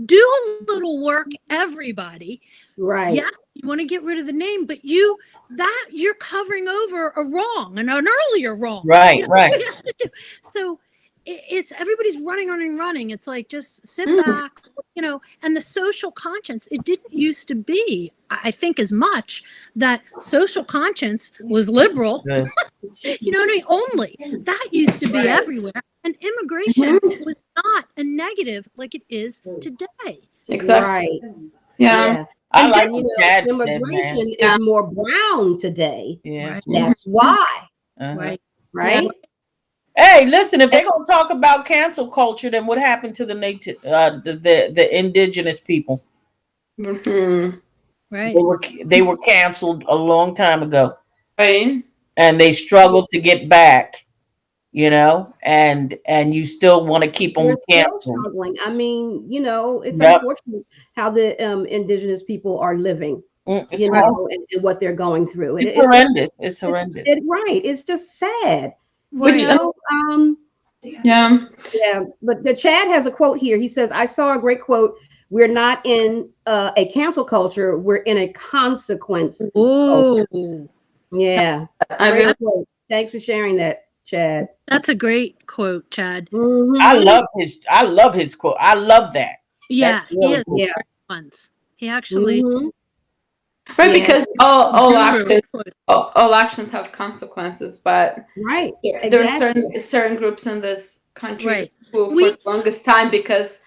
do a little work, everybody. Right. Yes, you want to get rid of the name, but you're covering over a wrong and an earlier wrong. Right. So it's everybody's running. It's like, just sit back, and the social conscience, it didn't used to be, I think, as much that social conscience was liberal. You know what I mean? Only that used to be everywhere. And immigration was not a negative like it is today. Exactly. Right. Yeah. I like that. Immigration is more brown today. Yeah. That's why. Right. Right. Yeah. Hey, listen, if they're going to talk about cancel culture, then what happened to the native, the indigenous people? Right. They were canceled a long time ago. Right. And they struggled to get back, and you still want to keep them canceled. I mean, it's unfortunate how the indigenous people are living, and what they're going through. It's horrendous. It's horrendous. It's just sad. Yeah. But the Chad has a quote here. He says, I saw a great quote. We're not in a cancel culture. We're in a consequence. Ooh. Yeah. Thanks for sharing that, Chad. That's a great quote, Chad. I love his quote. I love that. Yeah, really he is. Yeah. Ones. He actually. Right, Yeah. because all Really actions quick. all actions have consequences, but Right. there are Exactly. certain groups in this country Right. who, for We the longest time, because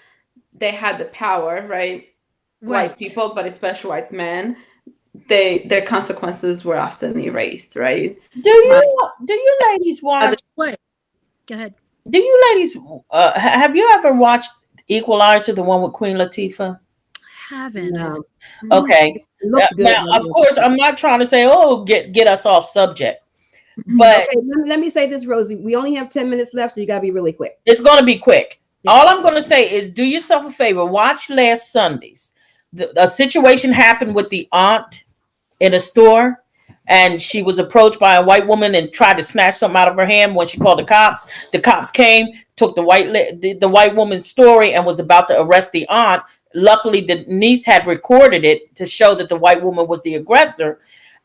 they had the power, right? White right. people, but especially white men, their consequences were often erased, right? Uh, Do you ladies other- watch? Wait. Go ahead. Do you ladies have you ever watched Equalizer, the one with Queen Latifah? Haven't. I've No. mhm. Okay. It looks good. Now, of course, I'm not trying to say, oh, get us off subject, but Okay, let me say this, Rosie. We only have 10 minutes left, so you got to be really quick. it's going to be quick. Yeah. All I'm going to say is do yourself a favor. Watch last Sunday's. A situation happened with the aunt in a store, and she was approached by a white woman and tried to snatch something out of her hand. When she called the cops came, took the white woman's story, and was about to arrest the aunt. Luckily, the niece had recorded it to show that the white woman was the aggressor.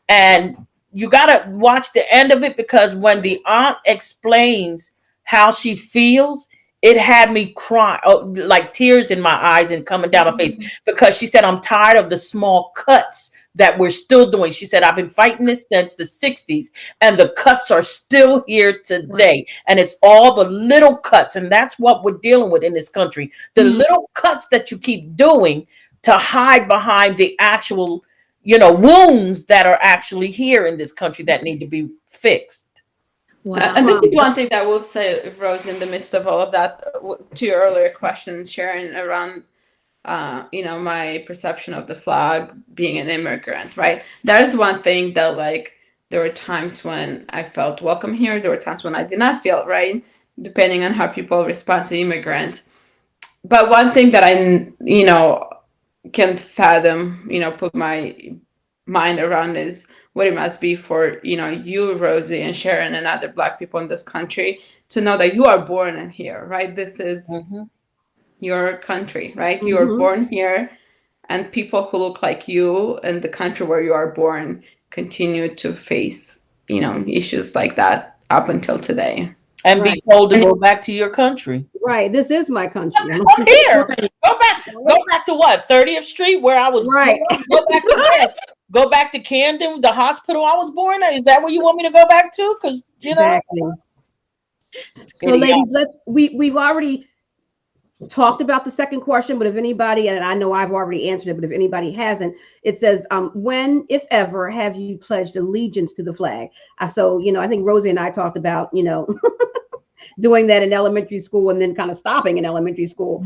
And you got to watch the end of it, because when the aunt explains how she feels, it had me cry, like tears in my eyes and coming down her face, because she said, I'm tired of the small cuts that we're still doing. She said, I've been fighting this since the 60s, and the cuts are still here today. And it's all the little cuts. And that's what we're dealing with in this country. The little cuts that you keep doing to hide behind the actual, wounds that are actually here in this country that need to be fixed. Wow. and this is one thing that I will say, Rose, in the midst of all of that, to your earlier question, Sharon, around my perception of the flag being an immigrant, right? That is one thing that, like, there were times when I felt welcome here. There were times when I did not feel right, depending on how people respond to immigrants. But one thing that can fathom, put my mind around is what it must be for, you, Rosie, and Sharon, and other Black people in this country to know that you are born in here, right? This is your country, right? You are Mm-hmm. born here, and people who look like you in the country where you are born continue to face, issues like that up until today. And Right. be told to go back to your country. Right. This is my country. I'm here. Go back to what? 30th Street, where I was Right. born? Go back to where? Go back to Camden, the hospital I was born at. Is that where you want me to go back to? Because Exactly. So, ladies, we've already talked about the second question, but if anybody, and I know I've already answered it, but if anybody hasn't, it says, when, if ever, have you pledged allegiance to the flag? So, I think Rosie and I talked about, doing that in elementary school and then kind of stopping in elementary school.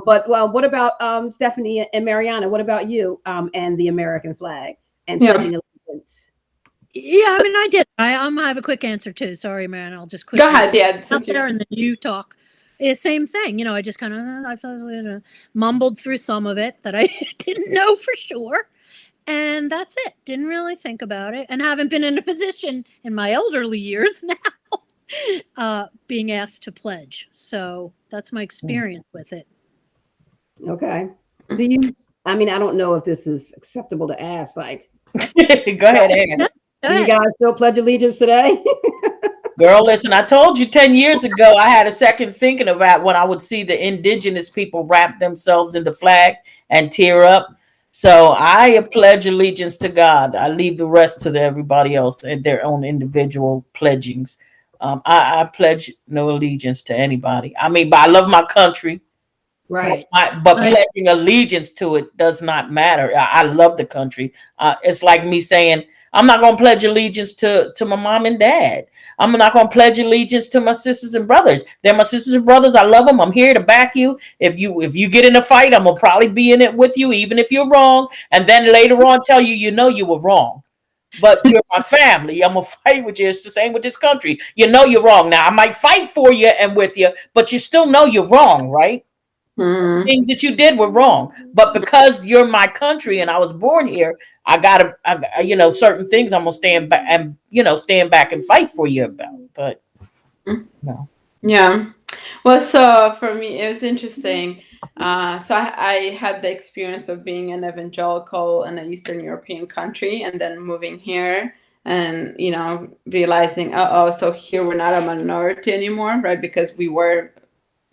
But what about Stephanie and Mariana? What about you and the American flag and Yeah. pledging allegiance? Yeah, I mean, I did. I have a quick answer too. Sorry, man. I'll just Go quickly ahead. Yeah. out there and then you talk. It's same thing. I just kind of mumbled through some of it that I didn't know for sure. And that's it. Didn't really think about it, and haven't been in a position in my elderly years now being asked to pledge. So that's my experience with it. Okay. Do you, I mean, I don't know if this is acceptable to ask, like, Go ahead, Ann. do you guys still pledge allegiance today? Girl, listen, I told you 10 years ago, I had a second thinking about when I would see the indigenous people wrap themselves in the flag and tear up. So I pledge allegiance to God. I leave the rest to everybody else and their own individual pledgings. I pledge no allegiance to anybody. I mean, but I love my country. Right. But pledging allegiance to it does not matter. I love the country. It's like me saying, I'm not going to pledge allegiance to my mom and dad. I'm not going to pledge allegiance to my sisters and brothers. They're my sisters and brothers. I love them. I'm here to back you. If you get in a fight, I'm going to probably be in it with you, even if you're wrong. And then later on tell you, you were wrong. But you're my family. I'm going to fight with you. It's the same with this country. You know you're wrong. Now, I might fight for you and with you, but you still know you're wrong, right? Things that you did were wrong, but because you're my country and I was born here, I gotta, certain things I'm gonna stand back and stand back and fight for you about. But no. Yeah. Well, so for me, it was interesting. So I had the experience of being an evangelical in an Eastern European country and then moving here and, realizing, so here we're not a minority anymore, right? Because we were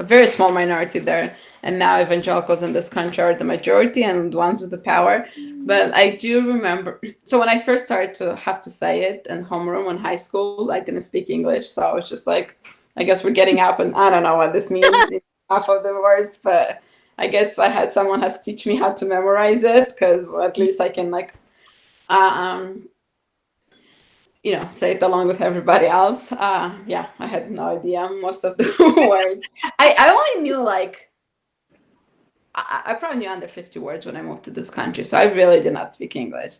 a very small minority there, and now evangelicals in this country are the majority and the ones with the power. But I do remember, so when I first started to have to say it in homeroom in high school, I didn't speak English, so I was just like, I guess we're getting up, and I don't know what this means, half of the words, but I guess I had someone has to teach me how to memorize it, because at least I can like, say it along with everybody else. Yeah, I had no idea most of the words. I only knew like, I probably knew under 50 words when I moved to this country, so I really did not speak English.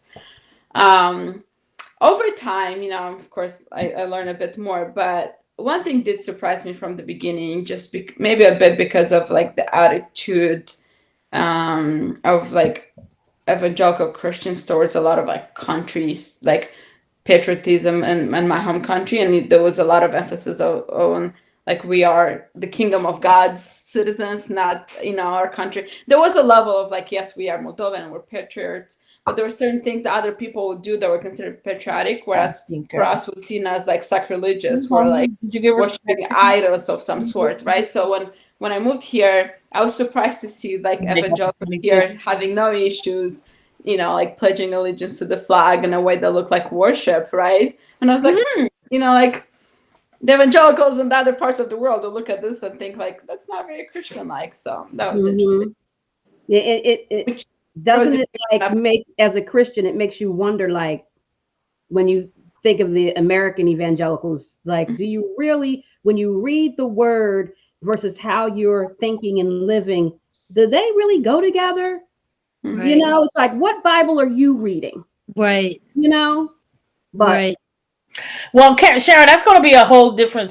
Over time, of course, I learned a bit more, but one thing did surprise me from the beginning, just maybe a bit because of like the attitude of like evangelical Christians towards a lot of like countries, like patriotism in my home country, and there was a lot of emphasis on like we are the kingdom of God's citizens, not our country. There was a level of like, yes, we are Moldovan and we're patriots, but there were certain things that other people would do that were considered patriotic, whereas for us was seen as like sacrilegious. We're like worshiping idols of some sort, right? So when I moved here, I was surprised to see like evangelicals here having no issues, like pledging allegiance to the flag in a way that looked like worship, right? And I was like, like the evangelicals in the other parts of the world will look at this and think like, that's not very Christian-like. So that was interesting. It doesn't it like make, as a Christian, it makes you wonder, like, when you think of the American evangelicals, like, do you really, when you read the word versus how you're thinking and living, do they really go together? Right. It's like, what Bible are you reading? Right. But right. Well, Sharon, that's going to be a whole different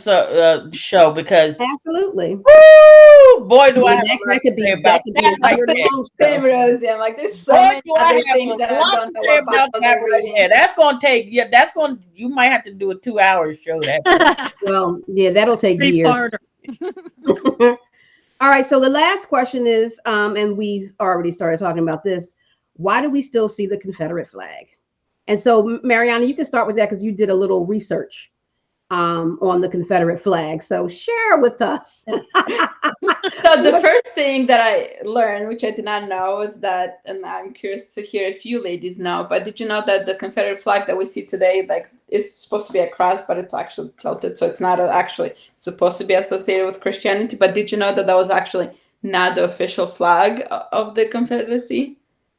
show, because absolutely, woo, boy, do I have that a lot could to say be about that right there. Same, Rosie. I'm like, there's so many other things that I don't know what Bible they're reading. Yeah, that's going to take. Yeah, you might have to do a 2-hour show. That. Well, yeah, that'll take years. All right. So the last question is, and we've already started talking about this. Why do we still see the Confederate flag? And so, Mariana, you can start with that because you did a little research on the Confederate flag. So share with us. So the first thing that I learned, which I did not know, is that, and I'm curious to hear if you ladies know, but did you know that the Confederate flag that we see today, like, is supposed to be a cross, but it's actually tilted, so it's not actually supposed to be associated with Christianity? But did you know that that was actually not the official flag of the Confederacy?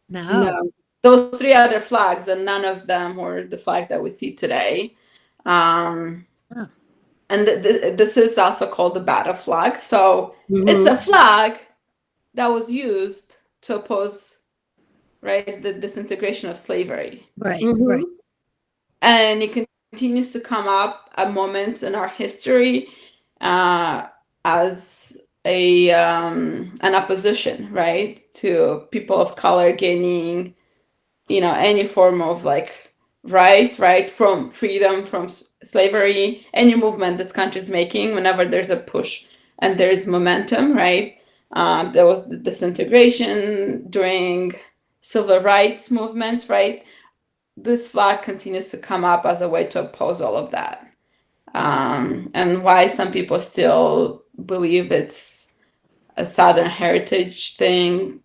No. Those three other flags, and none of them were the flag that we see today. And this is also called the battle flag. So it's a flag that was used to oppose, right, the disintegration of slavery. Right, right. And it continues to come up at moments in our history as an opposition, right, to people of color gaining, any form of like rights, right, from freedom, from slavery, any movement this country is making. Whenever there's a push and there's momentum, right, there was the disintegration during civil rights movements, right, this flag continues to come up as a way to oppose all of that. And why some people still believe it's a Southern heritage thing.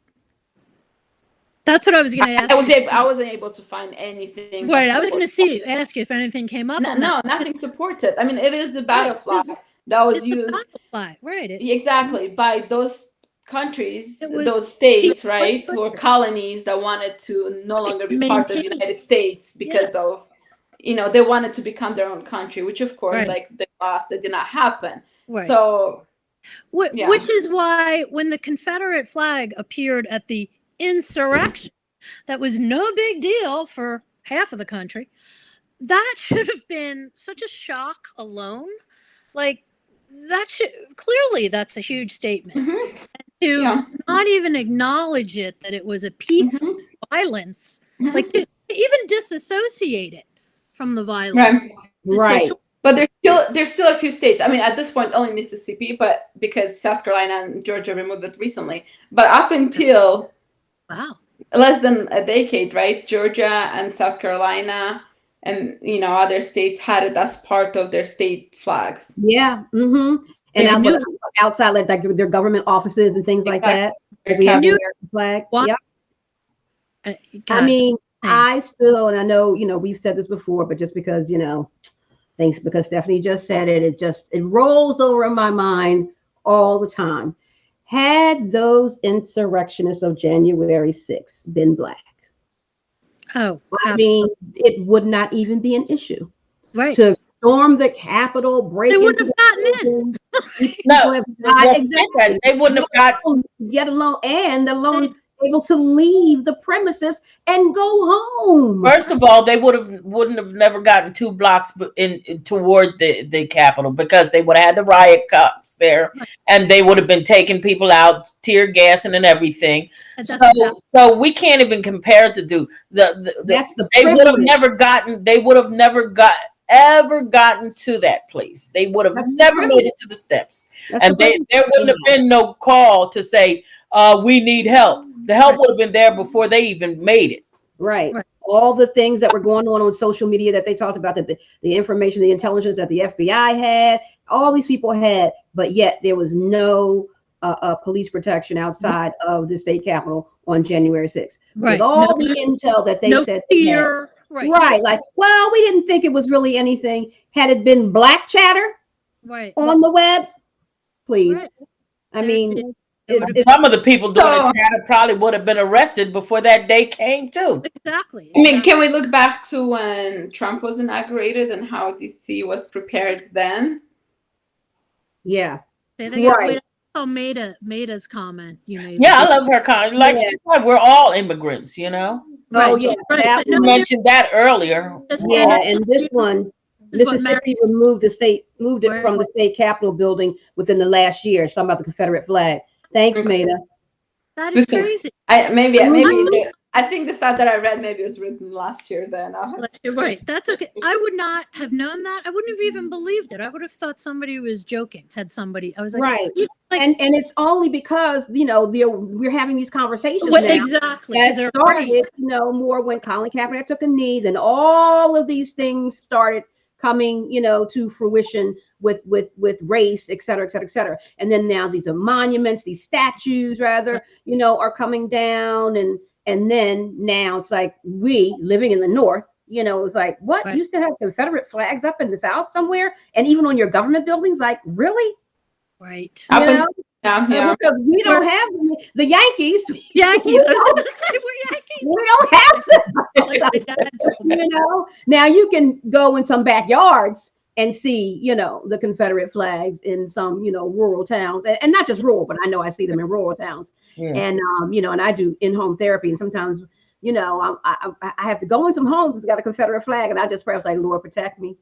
That's what I was going to ask. I wasn't able to find anything. Right, I was going to ask you if anything came up. No, nothing supported. I mean, it is the battle flag that was used. Right. Exactly, by those countries, those states, right, who were colonies that wanted to no longer be part of the United States because of, they wanted to become their own country, which of course, like they lost, that did not happen. Right. So, which is why when the Confederate flag appeared at the insurrection, that was no big deal for half of the country. That should have been such a shock alone. Like, clearly that's a huge statement. To not even acknowledge it, that it was a piece of violence, like to even disassociate it from the violence. Right. But there's still a few states. I mean, at this point, only Mississippi, but because South Carolina and Georgia removed it recently. But up until less than a decade, right, Georgia and South Carolina and other states had it as part of their state flags. Yeah. And They out, but knew. outside, like their government offices and things like Exactly. that, Their we have the Knew American flag. why. Yep. I God, mean, same. I still, and I know, we've said this before, but just because, thanks, because Stephanie just said it, it rolls over in my mind all the time. Had those insurrectionists of January 6th been black, Oh, I mean, it would not even be an issue right. to storm the Capitol, They break wouldn't into have the gotten in. building. People No, have died. well, forget that. Exactly. They wouldn't have got. Let alone able to leave the premises and go home. First of all, they wouldn't have never gotten 2 blocks in toward the Capitol, because they would have had the riot cops there, and they would have been taking people out, tear gassing and everything. And So that's exactly so we can't even compare to do the That's the they would have privilege. never gotten. They would have never got ever gotten to that place. They would have That's the never made privilege. it to the steps, That's the and privilege there they wouldn't have have. been no call to say, we need help. The help would have been there before they even made it. Right. right. All the things that were going on social media that they talked about, that the information, the intelligence that the FBI had, all these people had, but yet there was no police protection outside of the state capitol on January 6th. With Right. all the intel that they No said they had. fear. Right. Right. Like, well, we didn't think it was really anything. Had it been black chatter Right. on the web, please. Right. I mean, Some of the people doing So- the chatter probably would have been arrested before that day came too. Exactly. I mean, can we look back to when Trump was inaugurated and how DC was prepared then? yeah. Right. Oh, Maida's comment. You made. Yeah, I love her comment. Like, Yeah. she's like, we're all immigrants, you know. Oh, Right. yeah. Right. That You one. mentioned that earlier. Yeah, and this one, This is what Mississippi moved it from the state capitol building within the last year. It's talking about the Confederate flag. Thanks, Maida. That is crazy. I think the stuff that I read maybe was written last year. Then You're right. That's okay. I would not have known that. I wouldn't have even believed it. I would have thought somebody was joking. Had somebody, I was like, Right. Like, and it's only because we're having these conversations now. Exactly. That started, more when Colin Kaepernick took a knee. Then all of these things started coming, to fruition with race, et cetera, et cetera, et cetera. And then now these are monuments, these statues rather, are coming down, and then now it's like, we living in the North, it's like, what? Right. You still have Confederate flags up in the South somewhere, and even on your government buildings? Like, really? Right. Yeah. Because we don't have the Yankees. Yankees. We're Yankees. We don't have them. Like my dad told me. Now you can go in some backyards and see, the Confederate flags in some, rural towns, and not just rural, but I know I see them in rural towns. Yeah. And and I do in-home therapy, and sometimes, I have to go in some homes that's got a Confederate flag, and I just pray, I was like, Lord, protect me.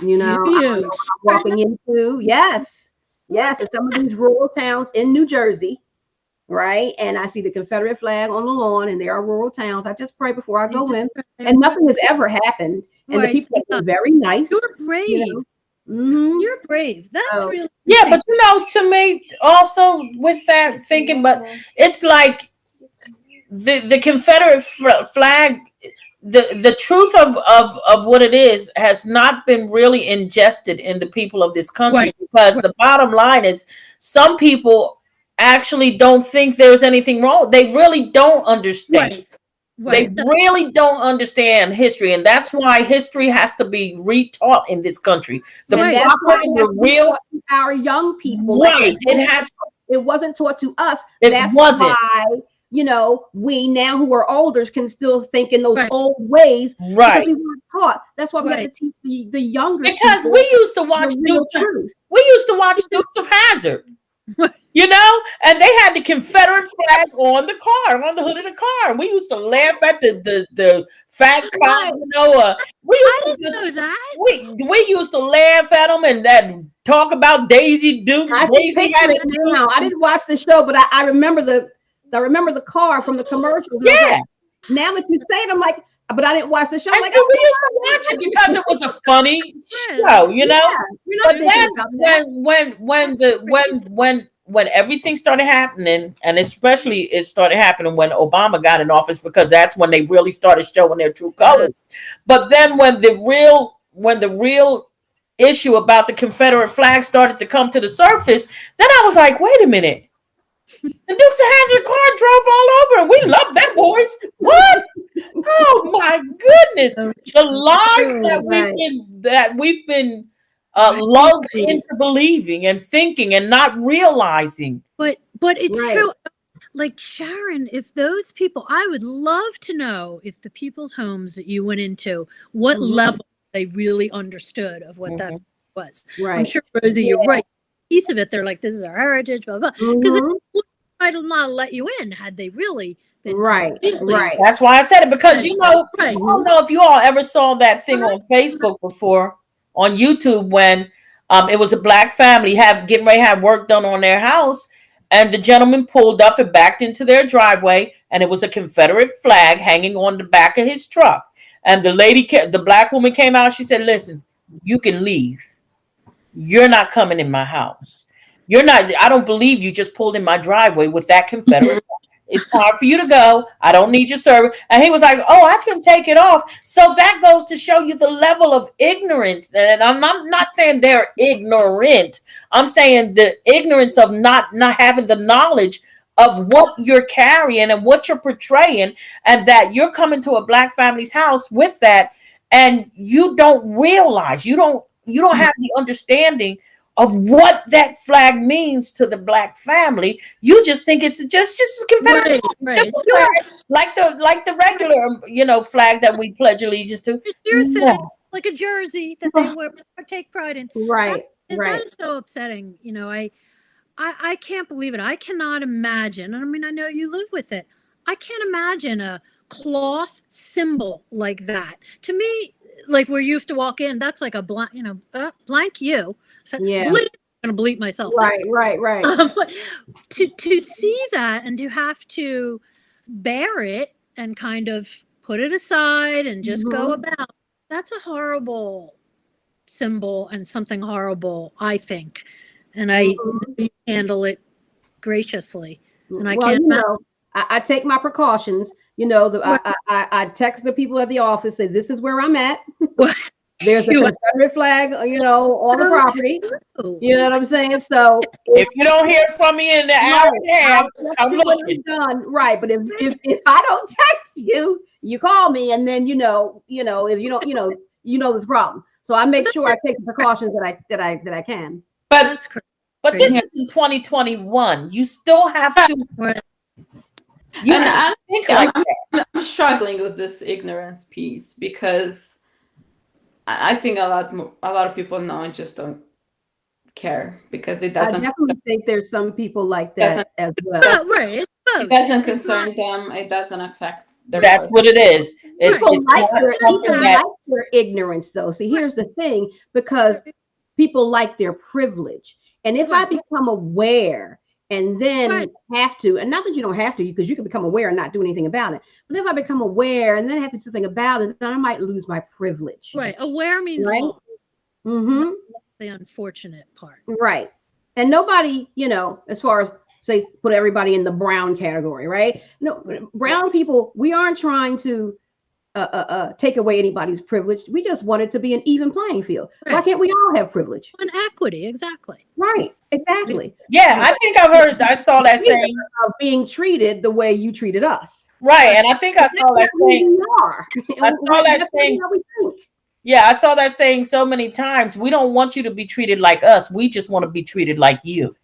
I don't know what I'm walking into. Yes, in some of these rural towns in New Jersey, right? And I see the Confederate flag on the lawn, and there are rural towns. I just pray before I go in, and nothing has ever happened. And the people have been very nice. You're brave. You're brave. That's really but to me also with that thinking, but it's like the Confederate flag. The truth of what it is has not been really ingested in the people of this country, because the bottom line is, some people actually don't think there's anything wrong. They really don't understand. They really don't understand history, and that's why history has to be retaught in this country. Our young people, right? It wasn't taught to us. That's why we now who are older can still think in those old ways, right? Because we weren't taught. That's why we have to teach the younger. Because we used to watch Dukes of Hazzard. And they had the Confederate flag on the car, on the hood of the car, and we used to laugh at the fat cop. We used to laugh at them and talk about Daisy Dukes. I didn't watch the show, but I remember the car from the commercials. Yeah. Now that you say it, I'm like, but I didn't watch the show. And so we used to watch it because it was a funny show, But then when everything started happening, and especially it started happening when Obama got in office, because that's when they really started showing their true colors. But then when the real issue about the Confederate flag started to come to the surface, then I was like, wait a minute. The Dukes of Hazzard car drove all over, and we love them boys. What? Oh my goodness! The lies Right. that we've been Right. lulled into believing and thinking and not realizing. But it's Right. true. Like Sharon, if those people, I would love to know if the people's homes that you went into, what Mhm. level they really understood of what that Mhm. was. I'm Right. sure, Rosie, you're right. Piece of it, they're like, this is our heritage, blah blah. Because Mhm. they might not let you in had they really been Right. completely Right. That's why I said it, because right. I don't know if you all ever saw that thing on Facebook before, on YouTube, when it was a black family getting ready to have work done on their house, and the gentleman pulled up and backed into their driveway, and it was a Confederate flag hanging on the back of his truck. And the black woman came out. She said, "Listen, you can leave. You're not coming in my house. You're not. I don't believe you just pulled in my driveway with that Confederate. It's time for you to go. I don't need your service." And he was like, "Oh, I can take it off." So that goes to show you the level of ignorance. And I'm not saying they're ignorant. I'm saying the ignorance of not having the knowledge of what you're carrying and what you're portraying, and that you're coming to a black family's house with that, and you don't realize, you don't have the understanding of what that flag means to the black family. You just think it's just a Confederate, Right. just a flag, like the regular flag that we pledge allegiance to. It's your thing, No. like a jersey that they wear, take pride in. Right. That Right. is so upsetting. I can't believe it. I cannot imagine. I mean, I know you live with it. I can't imagine a cloth symbol like that. To me, like where you have to walk in, that's like a blank, blank you. So, Yeah. bleep, I'm gonna bleep myself. Right. Right. Right. To see that and to have to bear it and kind of put it aside and just go Mhm. about, that's a horrible symbol and something horrible, I think. And I Mhm. handle it graciously. And I Well, can't imagine. I take my precautions. I text the people at the office, say this is where I'm at. There's a You are Confederate flag, on the so property. true. You know what I'm saying? So If you don't hear from me in the hour and a half, I'll I'm text you when looking. I'm done. Right. But if I don't text you, you call me, and then if you don't, there's a problem. So I make sure I take the precautions that I can. But That's crazy. but this is in 2021. You still have to. Right. You And have to think like that. I'm struggling with this ignorance piece, because I think a lot of people now just don't care, because it I doesn't definitely think there's some people like that as well. Right. It's both. it doesn't It's concern not- them. It doesn't affect their That's what it is. People It's like not their something people that. like their ignorance, though. See, here's the thing, because people like their privilege. And if I Right. become aware and then Right. have to, and not that you don't have to, because you can become aware and not do anything about it. But if I become aware and then have to do something about it, then I might lose my privilege. Right. Aware means Right? law. Mm-hmm. The unfortunate part. Right. And nobody, as far as say, put everybody in the brown category, right? No, brown people, we aren't trying to take away anybody's privilege. We just want it to be an even playing field. Why Right. can't we all have privilege? And equity, exactly. Right. Exactly. Yeah, I think I saw that saying. Of being treated the way you treated us. Right, and I think I saw that That's who saying. we are. I saw that That's saying. how we think. Yeah, I saw that saying so many times. We don't want you to be treated like us. We just want to be treated like you.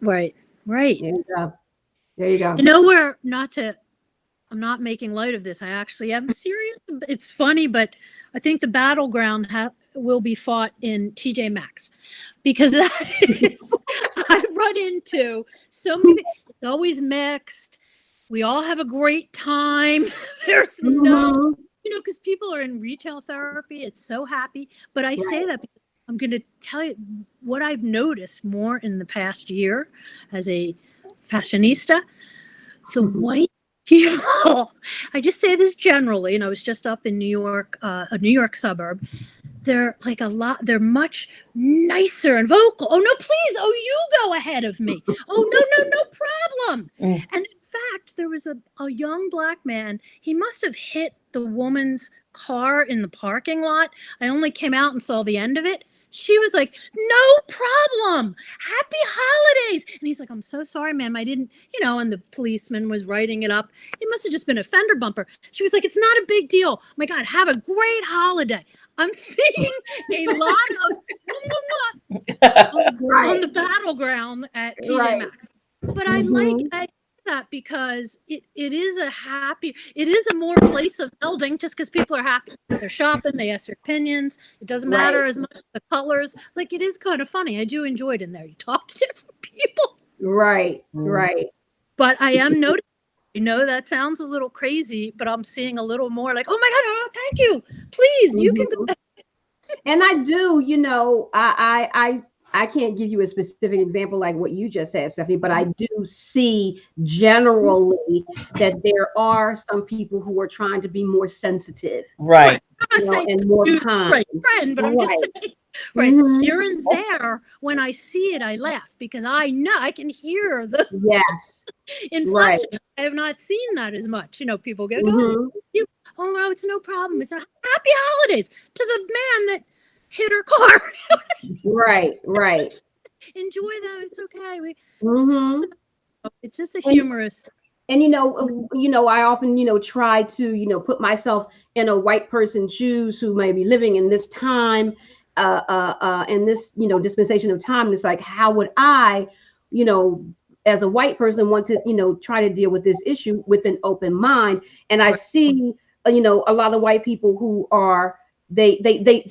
Right. There you go. There you go. Where I'm not making light of this. I actually am serious. It's funny, but I think the battleground will be fought in TJ Maxx, because that is, I run into so many people. It's always mixed. We all have a great time. There's no, because people are in retail therapy. It's so happy. But I say that because I'm going to tell you what I've noticed more in the past year as a fashionista. The white people, I just say this generally, and I was just up in New York, a New York suburb. They're like they're much nicer and vocal. Oh, no, please. Oh, you go ahead of me. Oh, no problem. And in fact, there was a young black man. He must have hit the woman's car in the parking lot. I only came out and saw the end of it. She was like, no problem. Happy holidays. And he's like, I'm so sorry, ma'am. I didn't, and the policeman was writing it up. It must have just been a fender bumper. She was like, it's not a big deal. Oh my God, have a great holiday. I'm seeing a lot of on the battleground at TJ Maxx. But I like that because it is a more place of melding just because people are happy. They're shopping, they ask their opinions. It doesn't matter as much the colors. It's like, it is kind of funny. I do enjoy it in there. You talk to different people. Right. But I am noticing, that sounds a little crazy, but I'm seeing a little more like, oh my God, oh, thank you. Please, you can go. And I do, I can't give you a specific example like what you just said, Stephanie, but I do see generally that there are some people who are trying to be more sensitive. Right. And more kind. Friend, but I'm just saying, here and there, when I see it, I laugh because I know I can hear the inflection. I have not seen that as much. People go, oh no, it's no problem. It's a happy holidays to the man that hit her car. Right. Enjoy them. It's okay. It's just a humorous. And I often try to put myself in a white person's shoes who may be living in this time, in this dispensation of time. And it's like, how would I, as a white person, want to try to deal with this issue with an open mind? And I see a lot of white people who are they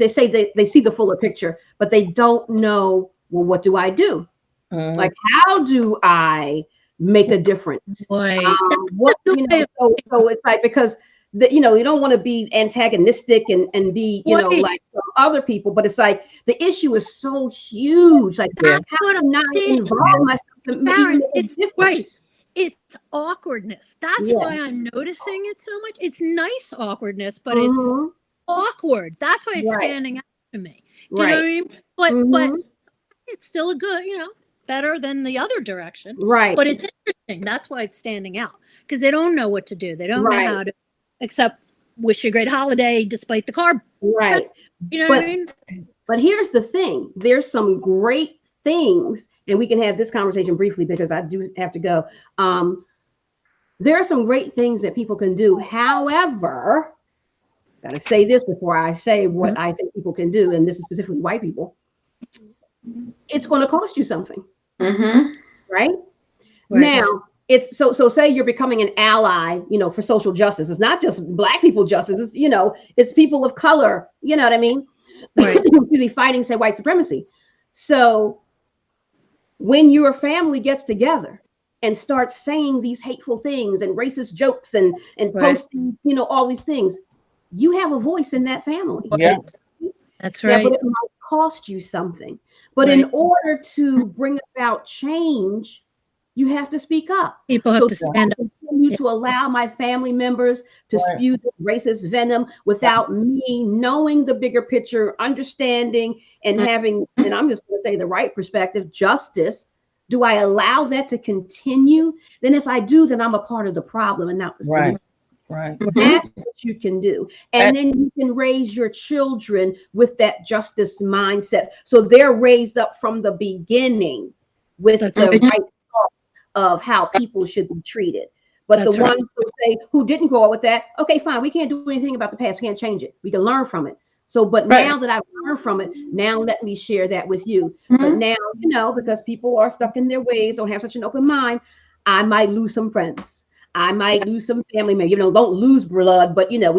say they see the fuller picture, but they don't know, well, what do I do? Like, how do I make a difference? So it's like, because you don't want to be antagonistic and be like some other people, but it's like the issue is so huge. Like, how can I involve myself to make a difference? It's awkwardness. That's why I'm noticing it so much. It's nice awkwardness, but it's awkward. That's why it's standing out to me. Do you know what I mean? But it's still a good, better than the other direction. Right. But it's interesting. That's why it's standing out, because they don't know what to do. They don't know how to, except wish you a great holiday despite the car. Right. What I mean? But here's the thing. There's some great things, and we can have this conversation briefly because I do have to go. There are some great things that people can do. However, got to say this before I say what I think people can do, and this is specifically white people. It's going to cost you something, right? Now, it's so say you're becoming an ally, for social justice. It's not just Black people justice. It's it's people of color. You know what I mean? Right. Really fighting, say, white supremacy. So when your family gets together and starts saying these hateful things and racist jokes and posting, all these things, you have a voice in that family. Yeah, that's right. But it might cost you something. But in order to bring about change, you have to speak up. People have to stand up. Continue to allow my family members to spew the racist venom without me knowing the bigger picture, understanding, and having, and I'm just going to say the right perspective, justice. Do I allow that to continue? Then if I do, then I'm a part of the problem and not the solution. Right. That's what you can do. And then you can raise your children with that justice mindset. So they're raised up from the beginning with the right thought of how people should be treated. But the ones who didn't grow up with that, okay, fine, we can't do anything about the past. We can't change it. We can learn from it. So, but now that I've learned from it, now let me share that with you. But now, because people are stuck in their ways, don't have such an open mind, I might lose some friends. I might lose some family members. Don't lose blood, but there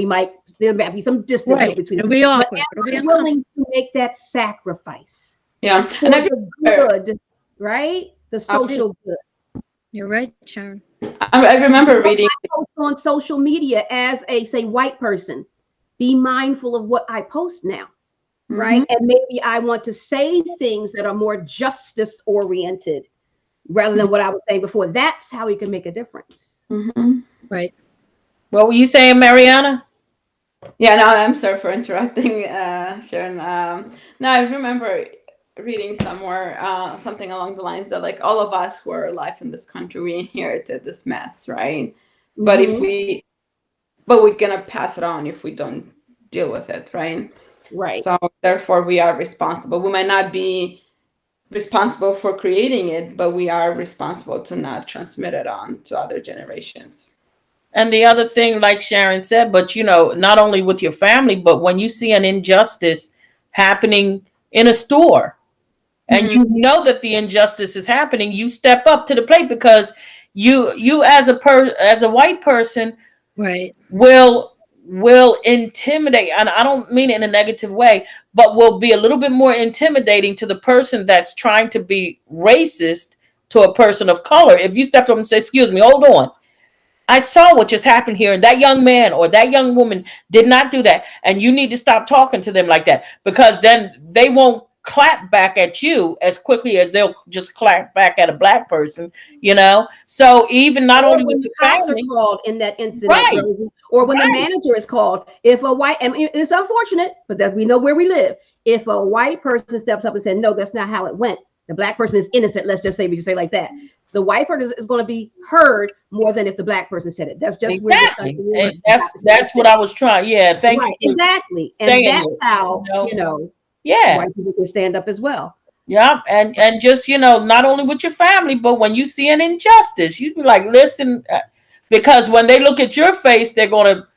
might be some distance between them. But I'm willing to make that sacrifice. Yeah, and the good, right? The social good. You're right, Sharon. I remember reading on social media as a white person. Be mindful of what I post now, right? And maybe I want to say things that are more justice oriented, rather than what I was saying before. That's how we can make a difference. Right. What were you saying, Mariana? Yeah, no, I'm sorry for interrupting, Sharon. No, I remember reading somewhere something along the lines that, like, all of us who are alive in this country, we inherited this mess, right? But if we but we're gonna pass it on if we don't deal with it, right? Right. So therefore we are responsible. We might not be responsible for creating it, but we are responsible to not transmit it on to other generations. And the other thing, like Sharon said, but not only with your family, but when you see an injustice happening in a store, and Mm-hmm. you know that the injustice is happening, you step up to the plate, because you as a white person Right. will intimidate, and I don't mean it in a negative way, but will be a little bit more intimidating to the person that's trying to be racist to a person of color. If you step up and say, "Excuse me, hold on, I saw what just happened here, and that young man or that young woman did not do that, and you need to stop talking to them like that," because then they won't clap back at you as quickly as they'll just clap back at a black person. So even not Or only with when the your cops are family, called in that incident, right, Rosie, or when the right, manager is called. If a white, I mean, it's unfortunate, but that we know where we live. If a white person steps up and says, "No, that's not how it went," the black person is innocent. Let's just say we just say like that. The white person is going to be heard more than if the black person said it. That's just where this exactly. country is. And that's what I was trying. Yeah, thank you Right, for exactly, and saying that's it. how Yeah. white people can stand up as well. Yeah, and just not only with your family, but when you see an injustice, you be like, listen, because when they look at your face, they're gonna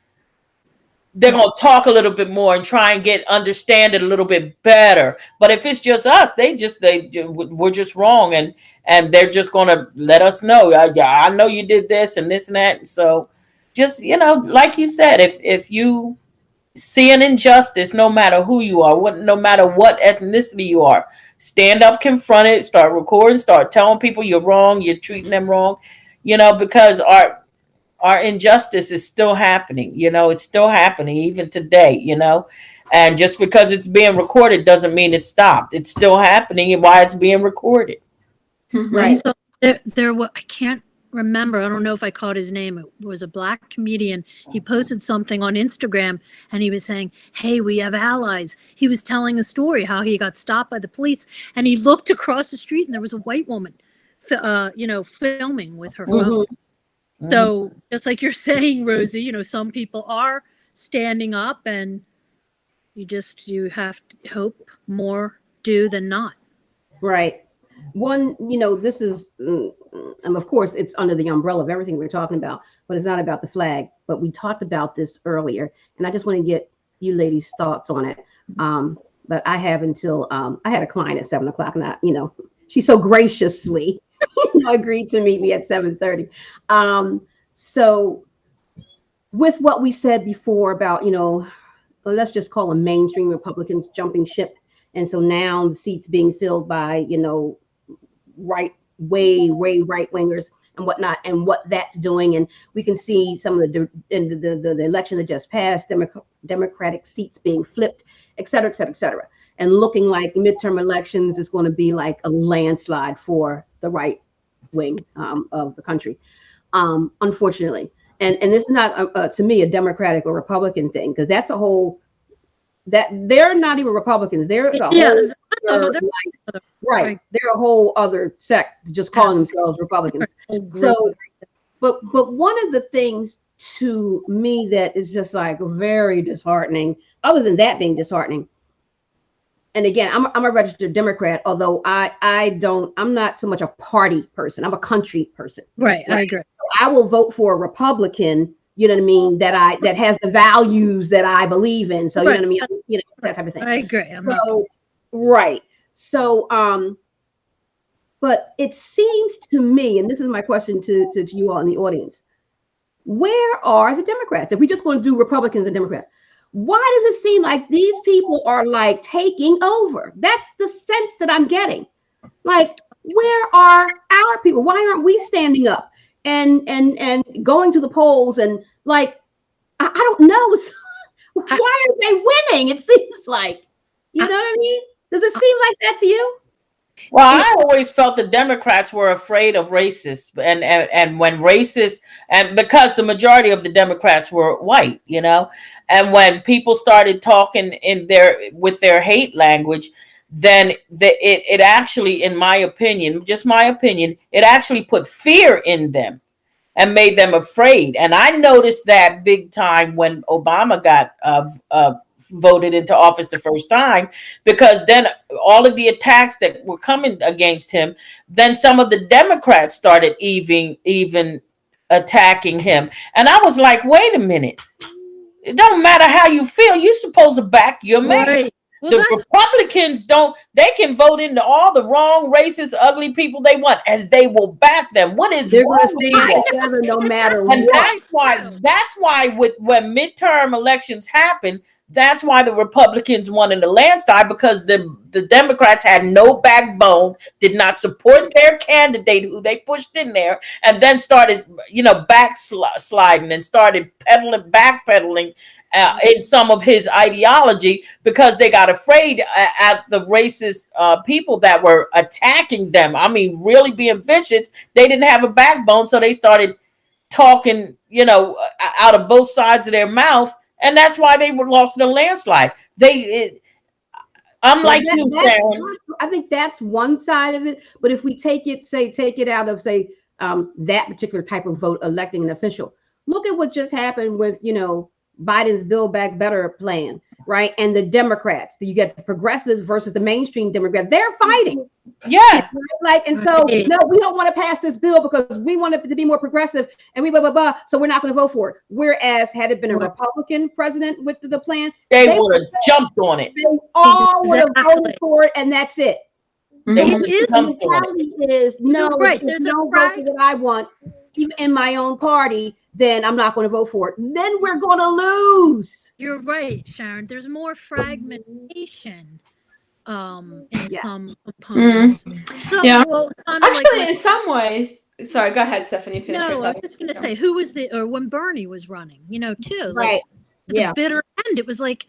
talk a little bit more and try and understand it a little bit better. But if it's just us, we're just wrong, and they're just gonna let us know. Yeah, I know you did this and this and that. And so, just like you said, if you see an injustice, no matter who you are, no matter what ethnicity you are, stand up, confront it, start recording, start telling people you're wrong, you're treating them wrong, because our injustice is still happening. It's still happening even today. And just because it's being recorded doesn't mean it's stopped. It's still happening, and why it's being recorded. I Right. saw there I can't remember. I don't know if I caught his name. It was a black comedian. He posted something on Instagram and he was saying, "Hey, we have allies." He was telling a story how he got stopped by the police and he looked across the street and there was a white woman, filming with her phone. Hmm. Mhm. So just like you're saying, Rosie, some people are standing up and you have to hope more do than not. Right. One, this is, and of course, it's under the umbrella of everything we're talking about, but it's not about the flag. But we talked about this earlier, and I just want to get you ladies' thoughts on it. But I have until I had a client at 7 o'clock, and she so graciously agreed to meet me at 7:30. So with what we said before about, let's just call them mainstream Republicans jumping ship. And so now the seats being filled by, right, way right wingers and whatnot, and what that's doing. And we can see some of the election that just passed, Democratic seats being flipped, et cetera, et cetera, et cetera. And looking like midterm elections is going to be like a landslide for the right wing of the country, unfortunately. And this is not to me a Democratic or Republican thing, because that's a whole that they're not even Republicans. They're the Yeah, whole other, they're right. like They're a whole other sect just calling themselves Republicans. a whole group So, of but one of the things to me that is just like very disheartening, other than that being disheartening, and again, I'm a registered Democrat, although I'm not so much a party person. I'm a country person. right. Right. I agree. I will vote for a Republican, you know what I mean, that has the values that I believe in. So you know Right. what I mean, that type of thing. I agree. I'm not. So right. So but it seems to me, and this is my question to you all in the audience, where are the Democrats? If we just want to do Republicans and Democrats, why does it seem like these people are like taking over? That's the sense that I'm getting. Like, where are our people? Why aren't we standing up and going to the polls and like I don't know. I, Why are they winning? It seems like, you I, know what I mean? Does it seem like that to you? Well, it, I always felt the Democrats were afraid of racists, and when racists, and because the majority of the Democrats were white, and when people started talking in their with their hate language, then it actually, in my opinion, just my opinion, it actually put fear in them. and made them afraid. And I noticed that big time when Obama got voted into office the first time, because then all of the attacks that were coming against him, then some of the Democrats started even attacking him. And I was like, wait a minute. It don't matter how you feel. You're supposed to back your man. Right. Well, The Republicans don't, they can vote into all the wrong, racist, ugly people they want, and they will back them. What is They're going wrong to with stand you all? together no matter And what. that's why with when midterm elections happen, that's why the Republicans won in the landslide, because the Democrats had no backbone, did not support their candidate who they pushed in there, and then started, backsliding and started backpedaling in some of his ideology, because they got afraid at the racist people that were attacking them. I mean, really being vicious. They didn't have a backbone, so they started talking, out of both sides of their mouth, and that's why they were lost in a landslide. I'm Well, like you, Sharon. I think that's one side of it. But if we take it out of, say, that particular type of vote electing an official, look at what just happened with, Biden's Build Back Better plan, right? And the Democrats, you get the progressives versus the mainstream Democrats. They're fighting. Yeah. Like, and so, no, we don't want to pass this bill because we want it to be more progressive and we blah, blah, blah. So we're not going to vote for it. Whereas had it been a Republican president with the plan, they would have jumped on it. They all would have voted for it, and that's it. They The would have jumped on it. is no, right. if There's you don't vote for what I want, even in my own party, then I'm not going to vote for it. Then we're going to lose. You're right, Sharon. There's more fragmentation in some components. So, Yeah. well, Actually, in some ways, sorry, go ahead, Stephanie. Finish no, I was just going to say, who was or when Bernie was running, too. Right. The bitter end. It was like,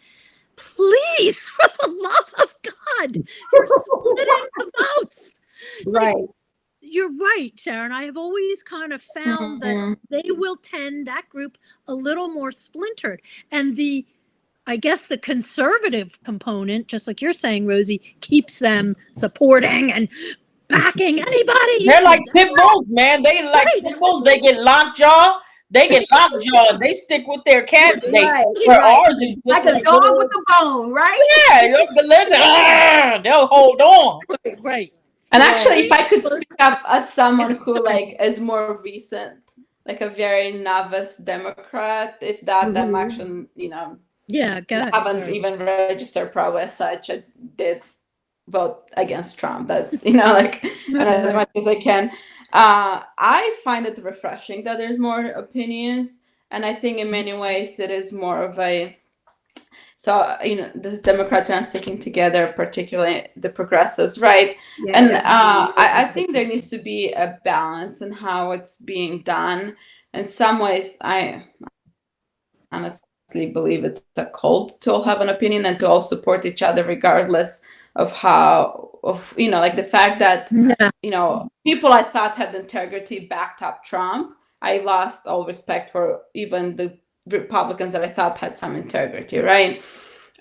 please, for the love of God, you're splitting the votes. Right. You're right, Sharon. I have always kind of found that they will tend, that group, a little more splintered. And I guess the conservative component, just like you're saying, Rosie, keeps them supporting and backing anybody. They're like pit bulls, man. They like pit bulls. They get lockjaw. They get lockjaw. They stick with their candidate. Right. Where ours is like a dog with a bone, right? Yeah, but listen, they'll hold on. Right. And actually, if I could speak up as someone who is more recent, like a very novice Democrat, if that I'm actually, yeah, go ahead, haven't even registered probably as such. I did vote against Trump. That's and as much as I can. I find it refreshing that there's more opinions, and I think in many ways it is more of a. So, the Democrats are sticking together, particularly the progressives, right? Yeah, and I think there needs to be a balance in how it's being done. In some ways, I honestly believe it's a cult to all have an opinion and to all support each other, regardless of the fact that, people I thought had integrity backed up Trump. I lost all respect for even the Republicans that I thought had some integrity, right?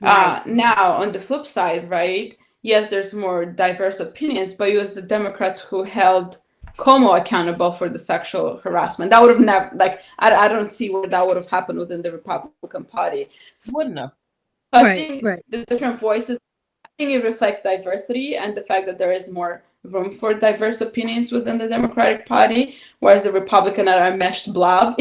Now, on the flip side, right, yes, there's more diverse opinions, but it was the Democrats who held Cuomo accountable for the sexual harassment. That would have never, I don't see where that would have happened within the Republican Party. So wouldn't have. I think the different voices, I think it reflects diversity and the fact that there is more room for diverse opinions within the Democratic Party, whereas the Republican are a meshed blob,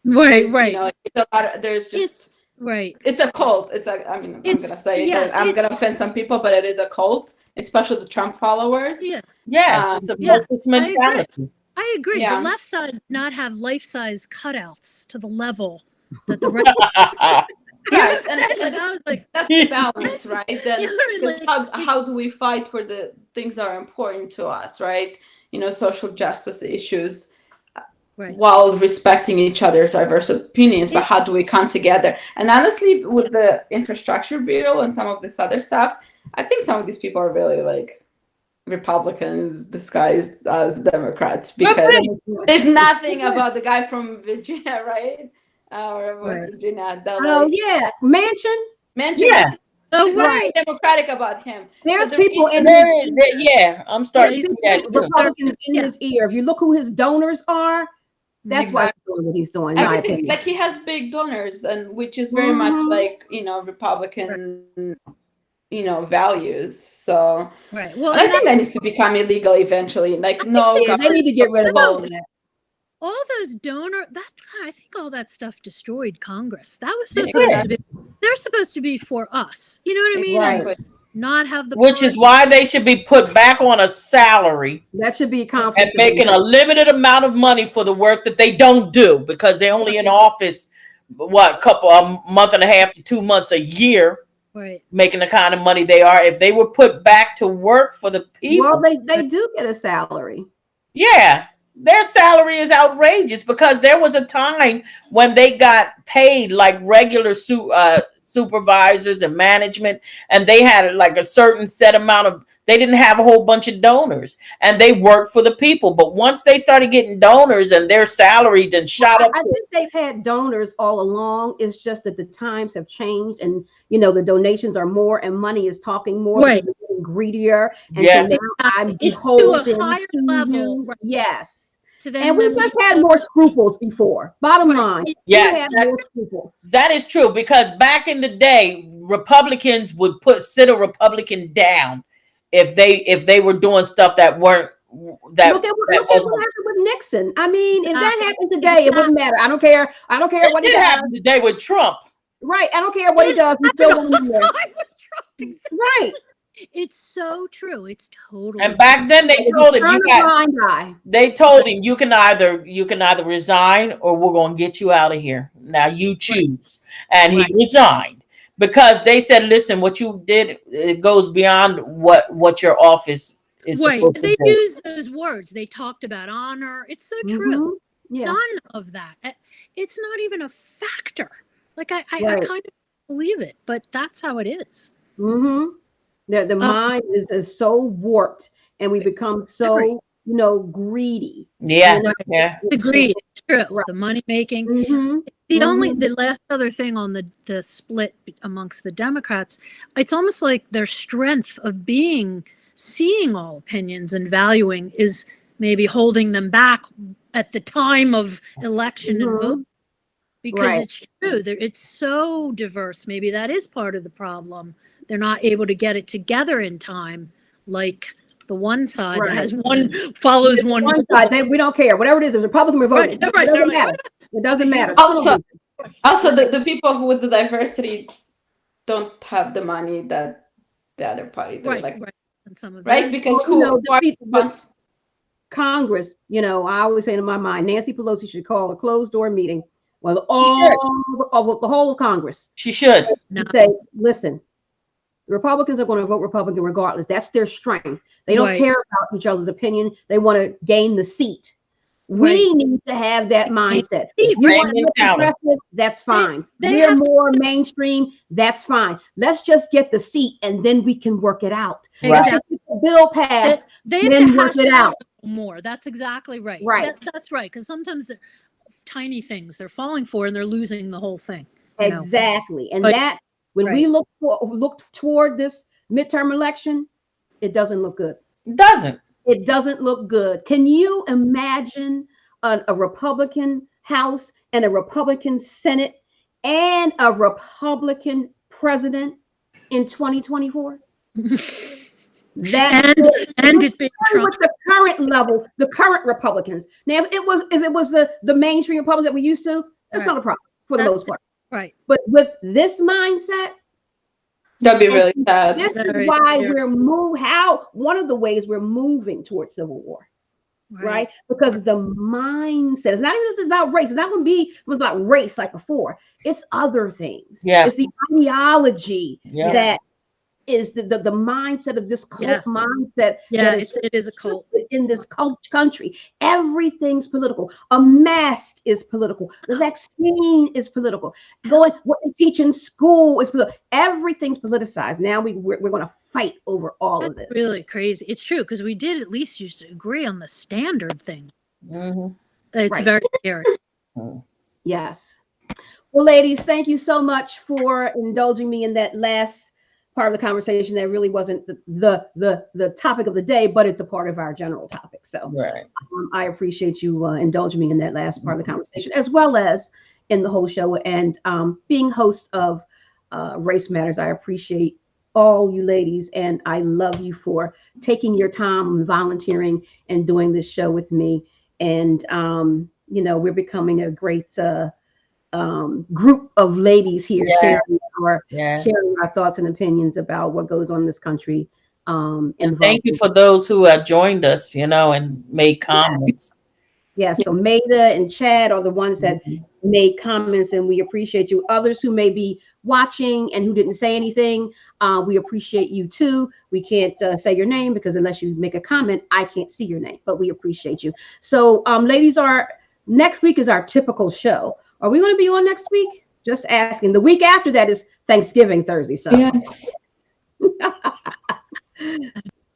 Right. It's a lot there's just... It's a cult. I'm going to say I'm going to offend some people, but it is a cult, especially the Trump followers. Yeah. Yes, it's a multi mentality. I agree. Yeah. The left side did not have life-size cutouts to the level that the right. Yes, and I was like, that's the balance, right? Then how do we fight for the things that are important to us, right? Social justice issues. Right. While respecting each other's diverse opinions, but how do we come together? And honestly, with the infrastructure bill and some of this other stuff, I think some of these people are really Republicans disguised as Democrats, because there's nothing about the guy from Virginia, right? Or West Virginia. Manchin. Yeah. Oh, right. Democratic about him. There's people in I'm starting to see that Republicans in his ear. If you look who his donors are, That's why he's doing what he's doing, in my Everything, opinion. like he has big donors, and which is very much Mhm. like, Republican, values. So, Right. Well, and I think that needs to become illegal eventually. Like, no Yeah, they need to get rid of all of that. all those I think all that stuff destroyed Congress. That was Yeah, supposed to be, they're supposed to be for us. You know what I mean? Right. And not have the Which is why they should be put back on a salary That should be a and conflict. making a limited amount of money for the work that they don't do, because they're only in office a month and a half to 2 months a year, right. making the kind of money they are. If they were put back to work for the people, Well, they do get a salary. yeah, their salary is outrageous, because there was a time when they got paid like regular supervisors and management, and they had like a certain set amount of, they didn't have a whole bunch of donors, and they worked for the people. But once they started getting donors, and their salary then shot up. I think they've had donors all along. It's just that the times have changed, and the donations are more, and money is talking more, Right. because they're getting greedier. And Yeah. so now I'm It's to a beholden higher to level. you. Right. Yes. To then And we just had more scruples before. Bottom line, Yes, we had more scruples. that is true, because back in the day, Republicans would sit a Republican down if they were doing stuff that weren't that. Look at what that wasn't. happened with Nixon. I mean, if that happened today, it wouldn't matter. I don't care. I don't care what he It does. happened today with Trump. Right. I don't care what he does. We still want him in there. Right. It's so true. It's totally. And back then they told him, they told him, you can either resign, or we're going to get you out of here. Now you choose. And he resigned, because they said, listen, what you did, it goes beyond what your office is supposed to They do. used those words. They talked about honor. It's so true. Yeah. None of that. It's not even a factor. Like I kind of believe it, but that's how it is. Mm-hmm. The mind is so warped, and we become so greedy. Yeah, the greed. It's true. Right. The money making. Mm-hmm. The last other thing on the split amongst the Democrats, it's almost like their strength of seeing all opinions and valuing is maybe holding them back at the time of election and vote, because it's true. It's so diverse. Maybe that is part of the problem. They're not able to get it together in time, like the one side that has follows one side. We don't care. Whatever it is, if Republican we're voting. It doesn't matter. It doesn't matter. Also, the people who with the diversity don't have the money that the other party do. And some of because the people, Congress, I always say in my mind, Nancy Pelosi should call a closed door meeting with the whole of Congress. She should say, listen, the Republicans are going to vote Republican regardless. That's their strength. They don't care about each other's opinion. They want to gain the seat. We need to have that mindset. If you want to be progressive, that's fine. We're more mainstream, that's fine. Let's just get the seat, and then we can work it out. Exactly. The bill passed, then work it out more. That's exactly right. Right. That's right. Because sometimes they're tiny things they're falling for, and they're losing the whole thing. Exactly. And when we look toward this midterm election, it doesn't look good. It doesn't look good. Can you imagine a Republican House and a Republican Senate and a Republican president in 2024? And it being Trump. With the current level, the current Republicans. Now, if it was the mainstream Republicans that we used to, that's not a problem for the most part. Right. But with this mindset, that'd be really sad. This is why one of the ways we're moving towards civil war, right? Because the mindset is not even just about race. It's not going to be about race like before. It's other things. Yeah. It's the ideology that is the mindset of this cult mindset. Yeah, it is a cult in this country. Everything's political. A mask is political. The vaccine is political. What they teach in school is political. Everything's politicized. Now we're going to fight over all of this. Really crazy. It's true, because we did at least used to agree on the standard thing. Mm-hmm. It's very scary. Yes. Well, ladies, thank you so much for indulging me in that last part of the conversation that really wasn't the topic of the day, but it's a part of our general topic. So Right. I appreciate you indulging me in that last part of the conversation, as well as in the whole show, and being host of Race Matters. I appreciate all you ladies, and I love you for taking your time and volunteering and doing this show with me. And we're becoming a great group of ladies here, Yeah. Yeah. sharing our thoughts and opinions about what goes on in this country, And thank you involving. for those who have joined us, and made comments. Yes, so Maida and Chad are the ones that Mhm. made comments, and we appreciate you. Others who may be watching and who didn't say anything, we appreciate you too. We can't say your name because unless you make a comment, I can't see your name, but we appreciate you. So, ladies, next week is our typical show. Are we going to be on next week? Just asking. The week after that is Thanksgiving Thursday, so. Yes.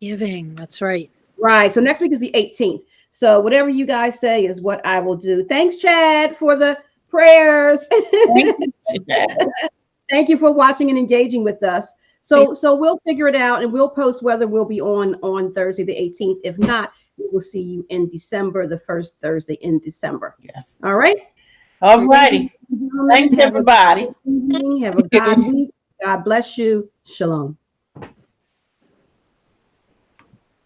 Giving. That's right. Right. So next week is the 18th. So whatever you guys say is what I will do. Thanks, Chad, for the prayers. Thank you. Yeah. Thank you for watching and engaging with us. So we'll figure it out and we'll post whether we'll be on Thursday the 18th. If not, we will see you in December, the first Thursday in December. Yes. All right. All Ladies righty. and gentlemen, Thanks, have a everybody. good evening. Have a God week. God bless you. Shalom.